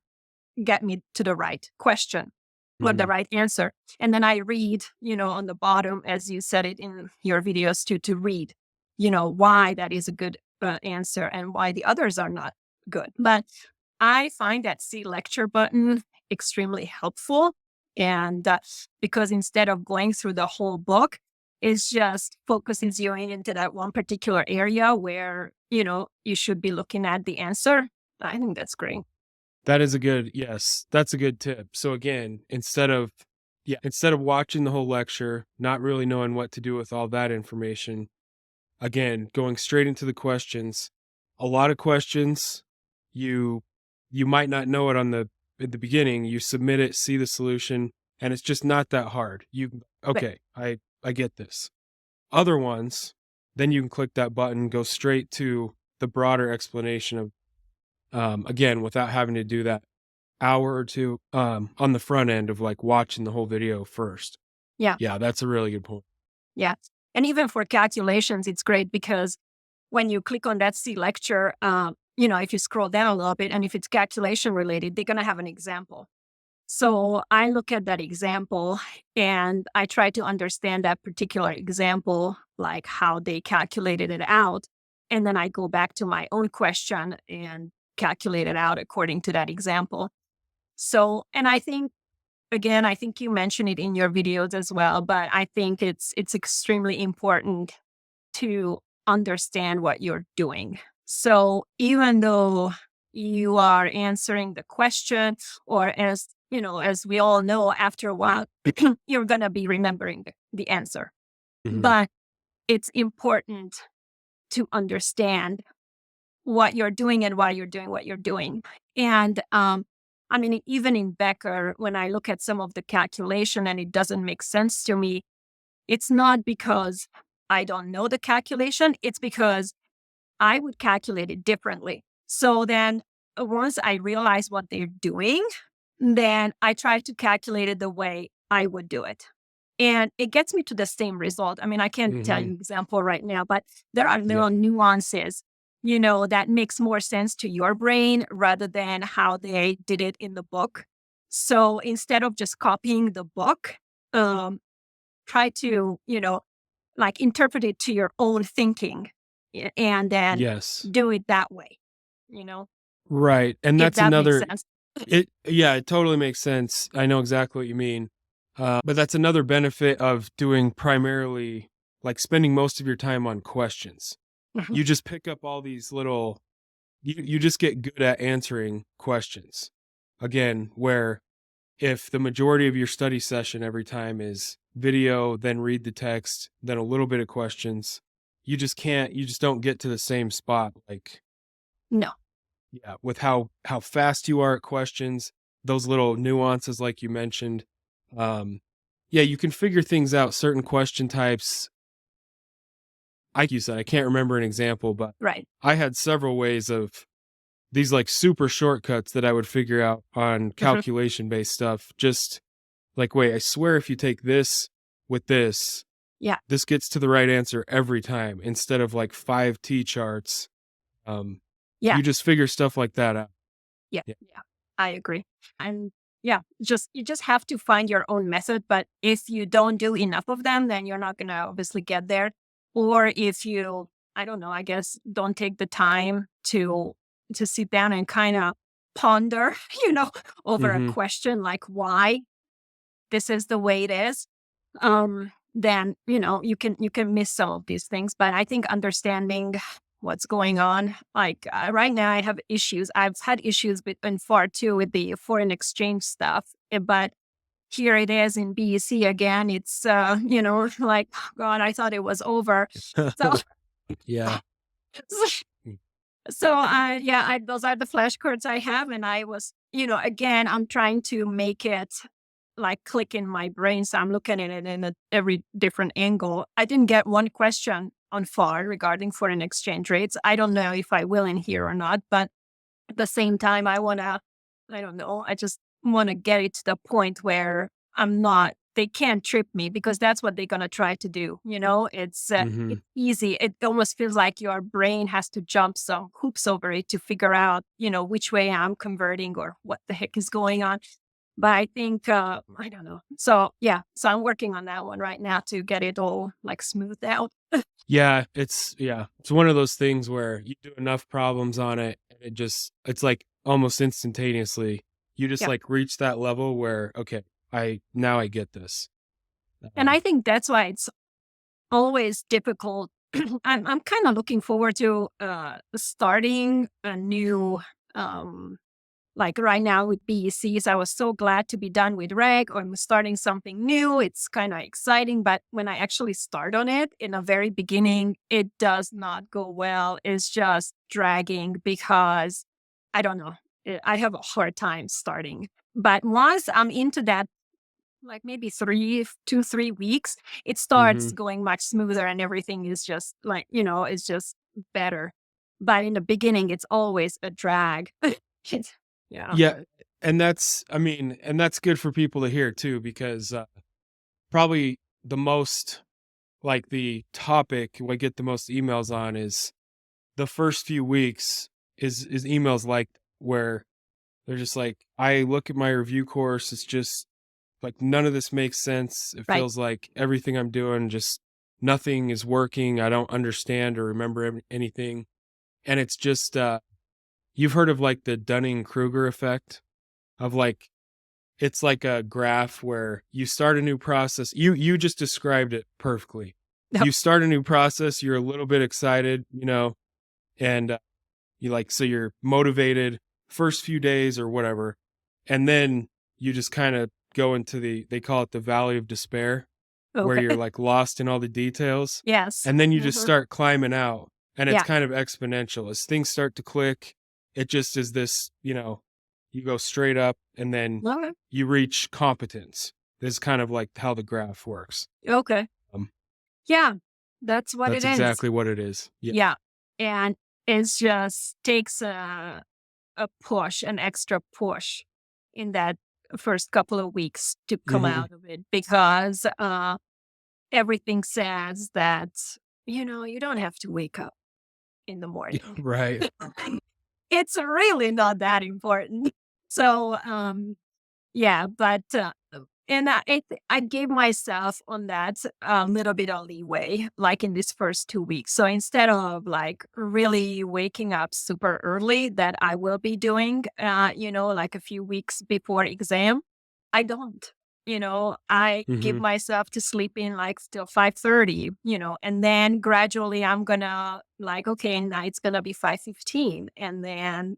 get me to the right question. or the Mhm. right answer. And then I read, on the bottom, as you said it in your videos too, to read, why that is a good answer and why the others are not good. But I find that see lecture button extremely helpful. And because instead of going through the whole book, it's just focuses you into that one particular area where, you should be looking at the answer. I think that's great. That is a good yes, that's a good tip. So again, instead of watching the whole lecture, not really knowing what to do with all that information, again, going straight into the questions. A lot of questions you you might not know it at the beginning. You submit it, see the solution, and it's just not that hard. But Okay, I get this. Other ones, then you can click that button, go straight to the broader explanation of again, without having to do that hour or two on the front end of like watching the whole video first. yeah, Yeah, that's a really good point. yeah. And even for calculations, it's great because when you click on that see lecture, if you scroll down a little bit and if it's calculation related, they're going to have an example. So I look at that example and I try to understand that particular example, like how they calculated it out. And then I go back to my own question and calculate it out according to that example. So, and I think, again, I think you mentioned it in your videos as well, but I think it's extremely important to understand what you're doing. So even though you are answering the question, or as we all know, after a while, you're going to be remembering the answer. Mhm. But it's important to understand what you're doing and why you're doing what you're doing. And I mean, even in Becker, when I look at some of the calculation and it doesn't make sense to me, it's not because I don't know the calculation, it's because I would calculate it differently. So then once I realize what they're doing, then I try to calculate it the way I would do it. And it gets me to the same result. I mean, I can't tell you Mhm. an example right now, but there are Yeah. little nuances, that makes more sense to your brain rather than how they did it in the book. So instead of just copying the book, um, try to, like interpret it to your own thinking and then Yes. do it that way, you know, Right. And if that's that makes another sense. it totally makes sense. I know exactly what you mean. But that's another benefit of doing primarily like spending most of your time on questions. Mhm. You just pick up all these little you just get good at answering questions. Again, where if the majority of your study session every time is video, then read the text, then a little bit of questions, you just don't get to the same spot like No, yeah, with how fast you are at questions, those little nuances like you mentioned. Yeah, you can figure things out, certain question types. Like you said, I can't remember an example, but right. I had several ways of these like super shortcuts that I would figure out on Mhm. calculation based stuff. Just like, wait, I swear if you take this with this, Yeah, this gets to the right answer every time instead of like five T charts. Um, yeah, you just figure stuff like that out. yeah, Yeah. yeah. I agree. And yeah, you just have to find your own method. But if you don't do enough of them, then you're not gonna obviously get there. Or if you, I don't know, I guess don't take the time to sit down and kind of ponder, over a Hmm. question like why this is the way it is, then you can miss some of these things. But I think understanding what's going on, like right now, I have issues. I've had issues in FAR too with the foreign exchange stuff, but here it is in BEC again. It's like God, I thought it was over. So Yeah. Mm. so yeah, those are the flashcards I have, and I was again I'm trying to make it like click in my brain. So I'm looking at it in every different angle. I didn't get one question on FAR regarding foreign exchange rates. I don't know if I will in here or not, but at the same time, I don't know, I just want to get it to the point where they can't trip me because that's what they're going to try to do. It's Mhm. easy. It almost feels like your brain has to jump some hoops over it to figure out, which way I'm converting or what the heck is going on. But I think, I don't know. So yeah, so I'm working on that one right now to get it all like smoothed out. It's one of those things where you do enough problems on it and it's like almost instantaneously you just Yeah. like reach that level where okay, I get this. And Um, I think that's why it's always difficult. I'm kind of looking forward to starting a new like right now with BECs. I was so glad to be done with reg, or I'm starting something new. It's kind of exciting, but when I actually start on it in the very beginning, it does not go well. It's just dragging because I don't know. I have a hard time starting. But once I'm into that, like maybe 2, 3 weeks, it starts mhm. going much smoother and everything is just like, it's just better. But in the beginning, it's always a drag. Yeah. Yeah, and that's good for people to hear too because probably the most like the topic we get the most emails on is the first few weeks is emails like where they're just like, I look at my review course, it's just like none of this makes sense. It Right. feels like everything I'm doing just nothing is working. I don't understand or remember anything. And it's just you've heard of like the Dunning-Kruger effect of like it's like a graph where you start a new process. You just described it perfectly. Yep. You start a new process, you're a little bit excited, and you like so you're motivated first few days or whatever, and then you just kind of go into they call it the valley of despair, where Okay. you're like lost in all the details, Yes. and then you just Mhm. start climbing out, and it's Yeah. kind of exponential as things start to click. It just is this, you go straight up, and then Okay. you reach competence. This is kind of like how the graph works. Okay. Um, Yeah. That's what that's it is. exactly what it is. Yeah. Yeah. And it just takes a push, an extra push in that first couple of weeks to come Hmm. out of it because everything says that, you don't have to wake up in the morning. Right. It's really not that important. So, yeah, but and I gave myself on that a little bit of leeway, like in these first 2 weeks. So instead of like really waking up super early, that I will be doing, like a few weeks before exam, I don't. I give Hmm. myself to sleep in like still 5:30, and then gradually I'm gonna like, okay, now it's gonna be 5:15, and then,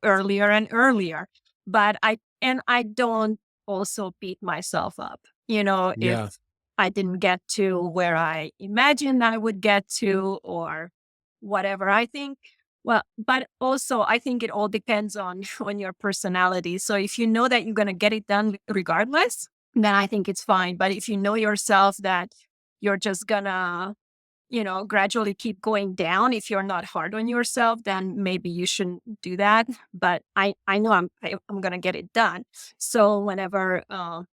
earlier and earlier. But I don't also beat myself up, if Yeah. I didn't get to where I imagined I would get to or whatever. I think, well, but also I think it all depends on on your personality. So if you know that you're going to get it done regardless, then I think it's fine. But if you know yourself that you're just gonna, gradually keep going down if you're not hard on yourself, then maybe you shouldn't do that. But I know I'm gonna get it done. So whenever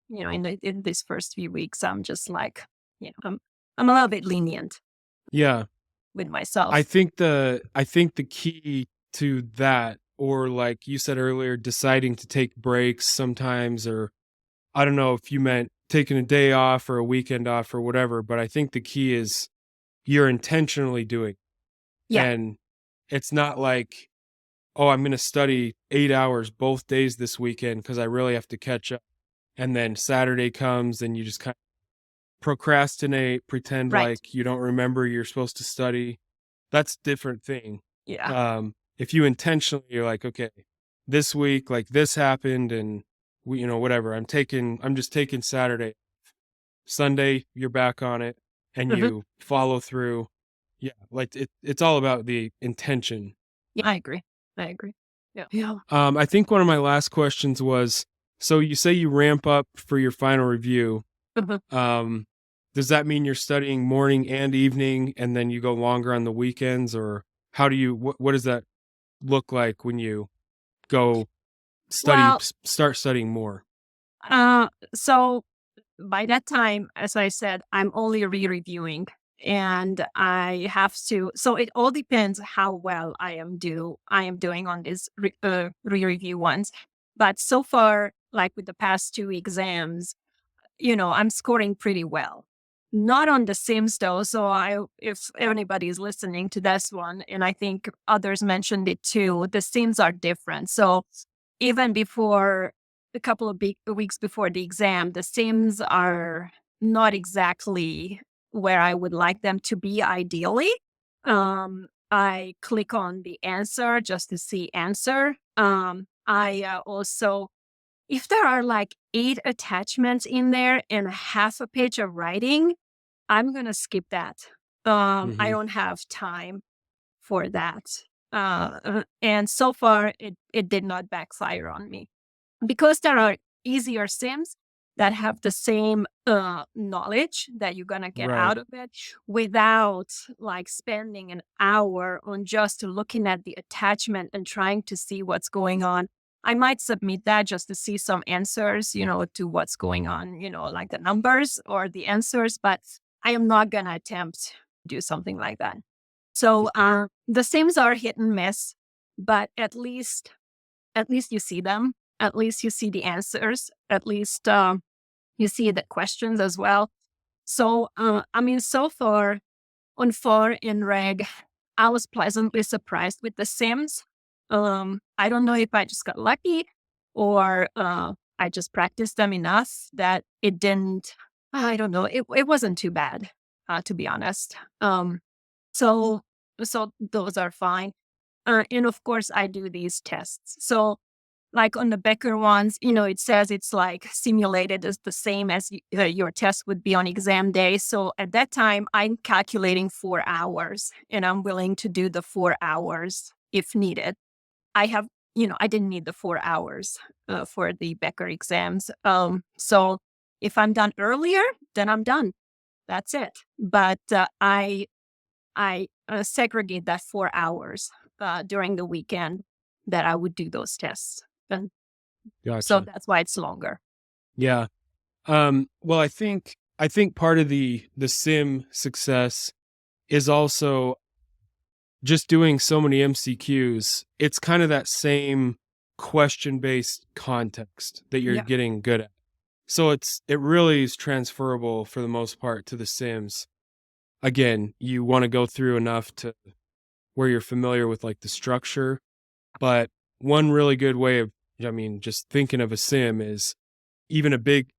in these first few weeks, I'm just like, I'm a little bit lenient Yeah. with I myself. think the key to that, or like you said earlier, deciding to take breaks sometimes, or I don't know if you meant taking a day off or a weekend off or whatever, but I think the key is you're intentionally doing. Yeah. And it's not like, oh, I'm going to study 8 hours both days this weekend because I really have to catch up. And then Saturday comes and you just kind of procrastinate, pretend Right. like you don't remember you're supposed to study. That's a different thing. Yeah. If you intentionally, you're like, okay, this week, like this happened and whatever, I'm just taking Saturday. Sunday, you're back on it and Mhm. you follow through. Yeah. Like it's all about the intention. Yeah, I agree. I agree. Yeah. Yeah. I think one of my last questions was, so you say you ramp up for your final review. Mhm. Um, does that mean you're studying morning and evening and then you go longer on the weekends, or how do you what does that look like when you go Well, start studying more? so by that time, as I said, I'm only re-reviewing and I have to, so it all depends how well I am doing on these re-review ones. But so far, like with the past 2 exams, I'm scoring pretty well. Not on the Sims though. So if anybody is listening to this one, and I think others mentioned it too, the Sims are different. So even before a couple of weeks before the exam, the Sims are not exactly where I would like them to be ideally. I click on the answer just to see answer. I also, if there are like 8 attachments in there and half a page of writing, I'm going to skip that. I don't have time for that. And so far, it did not backfire on me. Because there are easier Sims that have the same knowledge that you're going to get Right. out of it without like spending an hour on just looking at the attachment and trying to see what's going on. I might submit that just to see some answers, to what's going on, like the numbers or the answers, but I am not going to attempt to do something like that. So the Sims are hit and miss, but at least you see them. At least you see the answers. At least you see the questions as well. So, so far on FAR and Reg, I was pleasantly surprised with the Sims. I don't know if I just got lucky or I just practiced them enough that it didn't, I don't know, it wasn't too bad, to be honest. So those are fine. And of course, I do these tests. So like on the Becker ones, it says it's like simulated as the same as your test would be on exam day. So at that time, I'm calculating 4 hours and I'm willing to do the 4 hours if needed. I didn't need the 4 hours for the Becker exams. So if I'm done earlier, then I'm done. That's it. But I segregate that 4 hours during the weekend that I would do those tests. And Gotcha. so that's why it's longer. Yeah. Well, I think part of the Sim success is also just doing so many MCQs. It's kind of that same question-based context that you're getting good at. So it really is transferable for the most part to the Sims. Again, you want to go through enough to where you're familiar with like the structure, but one really good way of, just thinking of a Sim is even a big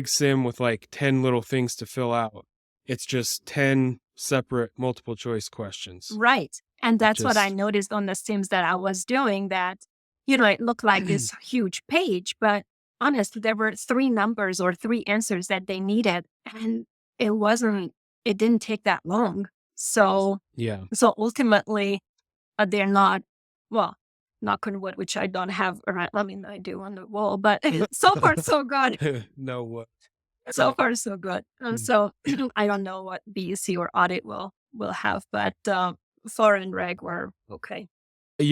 Sim with like 10 little things to fill out. It's just 10 separate multiple choice questions. Right. And that's what I noticed on the Sims that I was doing, that, it looked like this huge page, but honestly, there were 3 numbers or 3 answers that they needed. And it didn't take that long. So, so ultimately, they're not, well, knock on wood, which I don't have around. I do on the wall, but so far so good. No what? So far so good. So I don't know what BEC or audit will have, but FAR and Reg were okay. If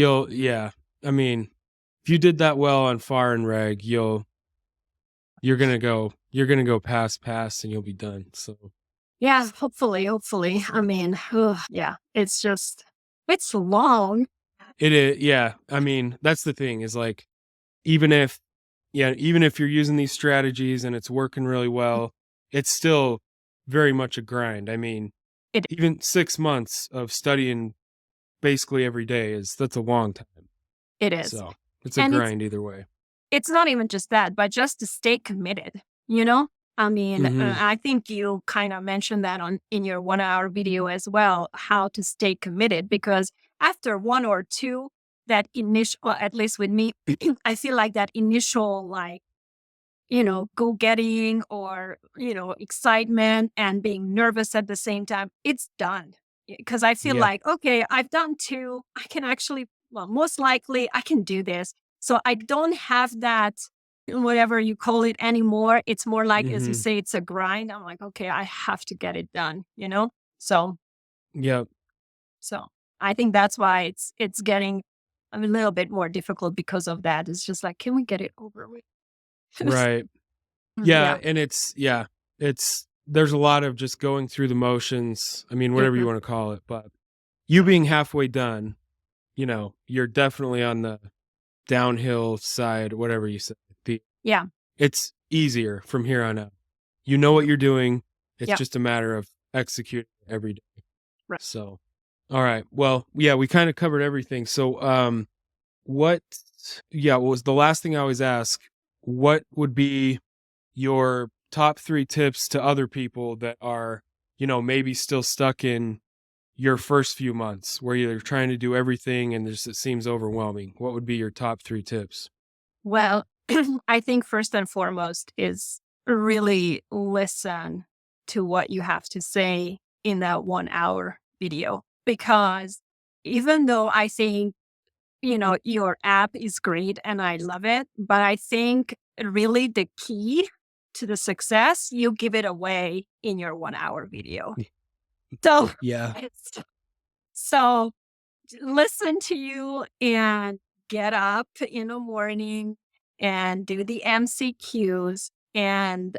you did that well on FAR and Reg, you're gonna go pass and you'll be done. So yeah, hopefully. It's long. It is, yeah. That's the thing is like, even if you're using these strategies and it's working really well, it's still very much a grind. Even 6 months of studying basically every day that's a long time. It is. So it's a grind either way. It's not even just that, but just to stay committed, I think you kind of mentioned that in your 1 hour video as well, how to stay committed, because after 1 or 2, that initial, well, at least with me, I feel like that initial, like, go getting or, excitement and being nervous at the same time, it's done. Because I feel like, okay, I've done 2. I can actually, most likely I can do this. So I don't have that, whatever you call it, anymore. It's more like, as you say, it's a grind. I'm like, okay, I have to get it done, So, so I think that's why it's getting a little bit more difficult because of that. It's just like, can we get it over with? Right. Yeah. And there's a lot of just going through the motions. Whatever you want to call it, but you being halfway done, you're definitely on the downhill side, whatever you said, Yeah. It's easier from here on out. You know what you're doing. It's Yep. just a matter of executing every day. Right. So, all right. Well, yeah, we kind of covered everything. So, what was the last thing I always ask, what would be your top 3 tips to other people that are, maybe still stuck in your first few months where you're trying to do everything and it seems overwhelming? What would be your top 3 tips? Well, I think first and foremost is really listen to what you have to say in that 1 hour video. Because even though I think, your app is great and I love it, but I think really the key to the success, you give it away in your 1 hour video. So, Yeah. it's, so listen to you and get up in the morning and do the MCQs and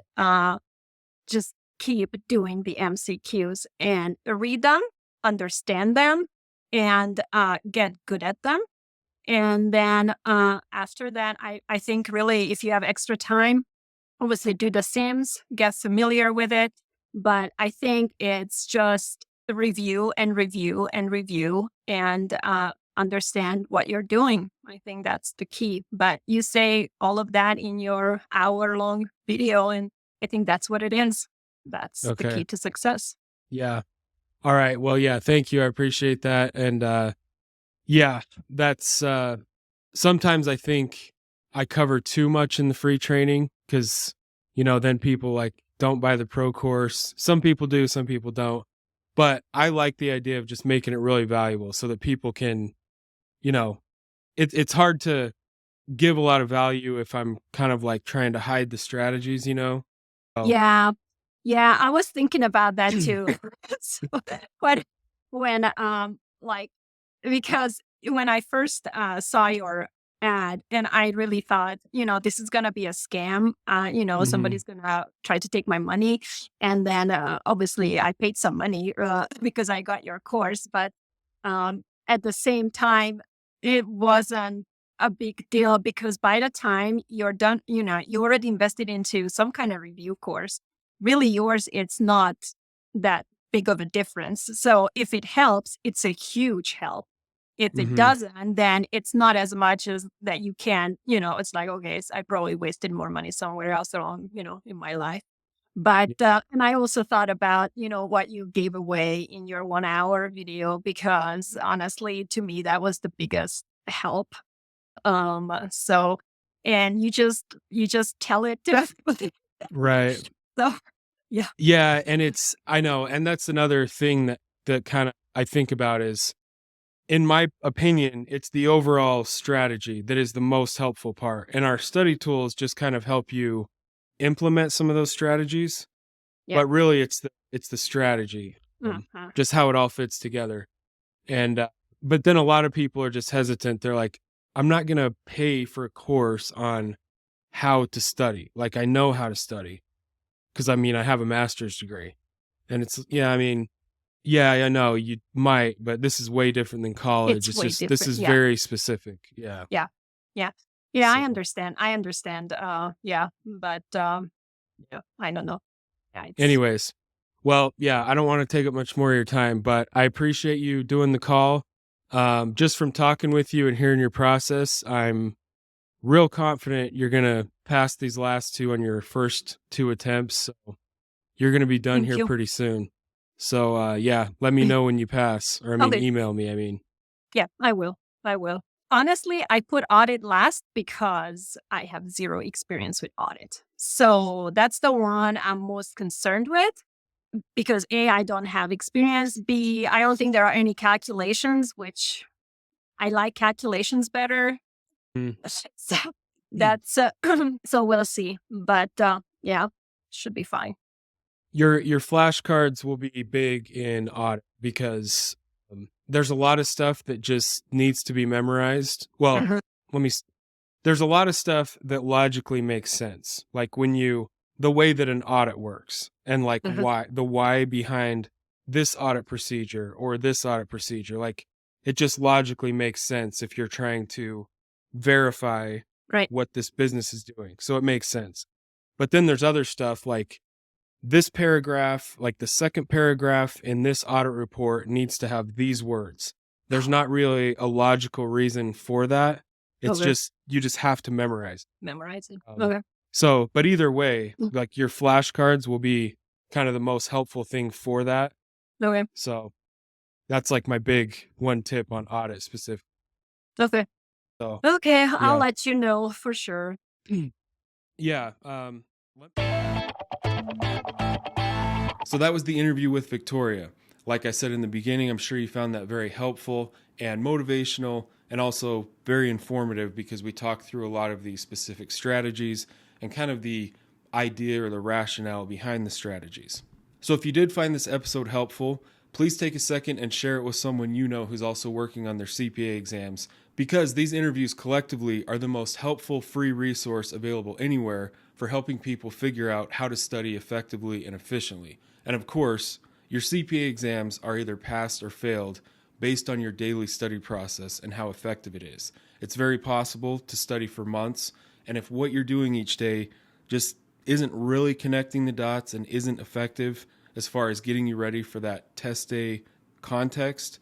just keep doing the MCQs and read them, understand them, and get good at them. And then after that, I think really if you have extra time, obviously do the Sims, get familiar with it. But I think it's just review and review and review and understand what you're doing. I think that's the key. But you say all of that in your hour-long video, and I think that's what it is. That's the Okay. key to success. Yeah. All right. Well, yeah, thank you. I appreciate that. And yeah, that's sometimes I think I cover too much in the free training because, then people like don't buy the pro course. Some people do, some people don't. But I like the idea of just making it really valuable so that people can, it's hard to give a lot of value if I'm kind of like trying to hide the strategies. Oh. Yeah. Yeah, I was thinking about that too. So, but when like because when I first saw your ad and I really thought, this is gonna be a scam. Mhm. Somebody's gonna try to take my money. And then obviously I paid some money because I got your course, but at the same time, it wasn't a big deal because by the time you're done, you already invested into some kind of review course. Really, yours, it's not that big of a difference. So if it helps, it's a huge help. If it Mhm. doesn't, then it's not as much as that you can, it's like, okay, I probably wasted more money somewhere else along, in my life. But, Yeah. and I also thought about, what you gave away in your 1 hour video, because honestly, to me, that was the biggest help. So, and you just tell it to everybody. Right. So, yeah. Yeah, and I know, and that's another thing that kind of I think about is, in my opinion, it's the overall strategy that is the most helpful part. And our study tools just kind of help you implement some of those strategies, Yeah. but really it's the strategy, Mhm. just how it all fits together. And but then a lot of people are just hesitant. They're like, I'm not going to pay for a course on how to study. Like I know how to study because I have a master's degree. And it's yeah, yeah, I know you might, but this is way different than college. It's It's way just this different. is Yeah. very specific. Yeah. Yeah. Yeah. Yeah, I So, understand. I understand. Yeah, but, yeah, I don't know. Yeah, it's anyways, well, yeah, I don't want to take up much more of your time, but I appreciate you doing the call. Just from talking with you and hearing your process, I'm real confident you're gonna pass these last 2 on your first 2 attempts. So you're gonna be done thank here you. pretty soon. So yeah, let me know when you pass, or Okay. email me. Yeah, I will. I will. Honestly, I put audit last because I have zero experience with audit. So that's the one I'm most concerned with because A, I don't have experience. B, I don't think there are any calculations, which I like calculations better. Mm. So that's, so we'll see. But yeah, should be fine. Your flashcards will be big in audit because there's a lot of stuff that just needs to be memorized. Well, Mhm, let me. There's a lot of stuff that logically makes sense, like the way that an audit works, and like mhm. why behind this audit procedure or this audit procedure. Like it just logically makes sense if you're trying to verify Right. what this business is doing. So it makes sense. But then there's other stuff like this paragraph, like the second paragraph in this audit report needs to have these words. There's not really a logical reason for that. It's Okay. just, you just have to memorize. Memorize it. Um, Okay. So, but either way, like your flashcards will be kind of the most helpful thing for that. Okay. So that's like my big one tip on audit specific. Okay. So Okay. yeah. I'll let you know for sure. Yeah. So that was the interview with Victoria. Like I said in the beginning, I'm sure you found that very helpful and motivational and also very informative because we talked through a lot of these specific strategies and kind of the idea or the rationale behind the strategies. So if you did find this episode helpful, please take a second and share it with someone you know who's also working on their CPA exams, because these interviews collectively are the most helpful free resource available anywhere for helping people figure out how to study effectively and efficiently. And of course, your CPA exams are either passed or failed based on your daily study process and how effective it is. It's very possible to study for months, and if what you're doing each day just isn't really connecting the dots and isn't effective as far as getting you ready for that test day context,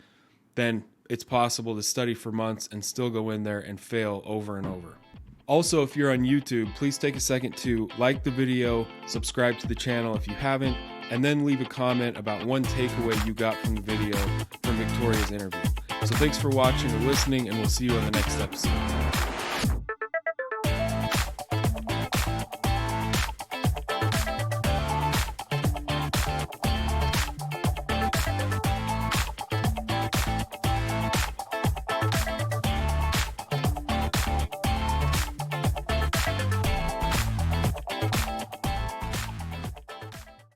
then it's possible to study for months and still go in there and fail over and over. Also, if you're on YouTube, please take a second to like the video, subscribe to the channel if you haven't, and then leave a comment about one takeaway you got from the video from Victoria's interview. So thanks for watching or listening, and we'll see you on the next episode.